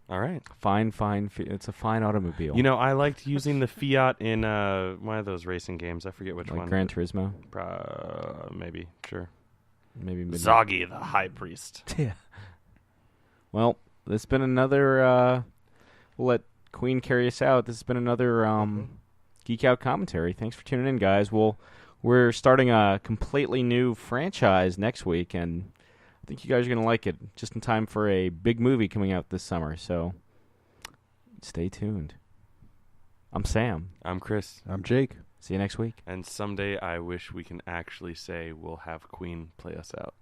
All right. Fine. It's a fine automobile. I liked using the Fiat in one of those racing games. I forget which one. Gran Turismo? Maybe. Sure. Maybe. Zoggy, the High Priest. Yeah. Well, this has been another... we'll let Queen carry us out. This has been another Geek Out commentary. Thanks for tuning in, guys. We're starting a completely new franchise next week, and I think you guys are going to like it, just in time for a big movie coming out this summer, so stay tuned. I'm Sam. I'm Chris. I'm Jake. See you next week. And someday I wish we can actually say we'll have Queen play us out.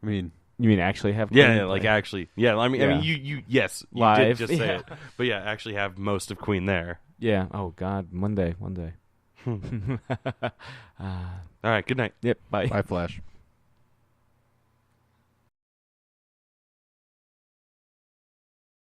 I mean... You mean actually have Queen? Yeah, like actually. Yeah, I mean, you yes, you live. did just say it. But yeah, actually have most of Queen there. Yeah, oh God, one day. All right, good night. Yep, bye. Bye, Flash.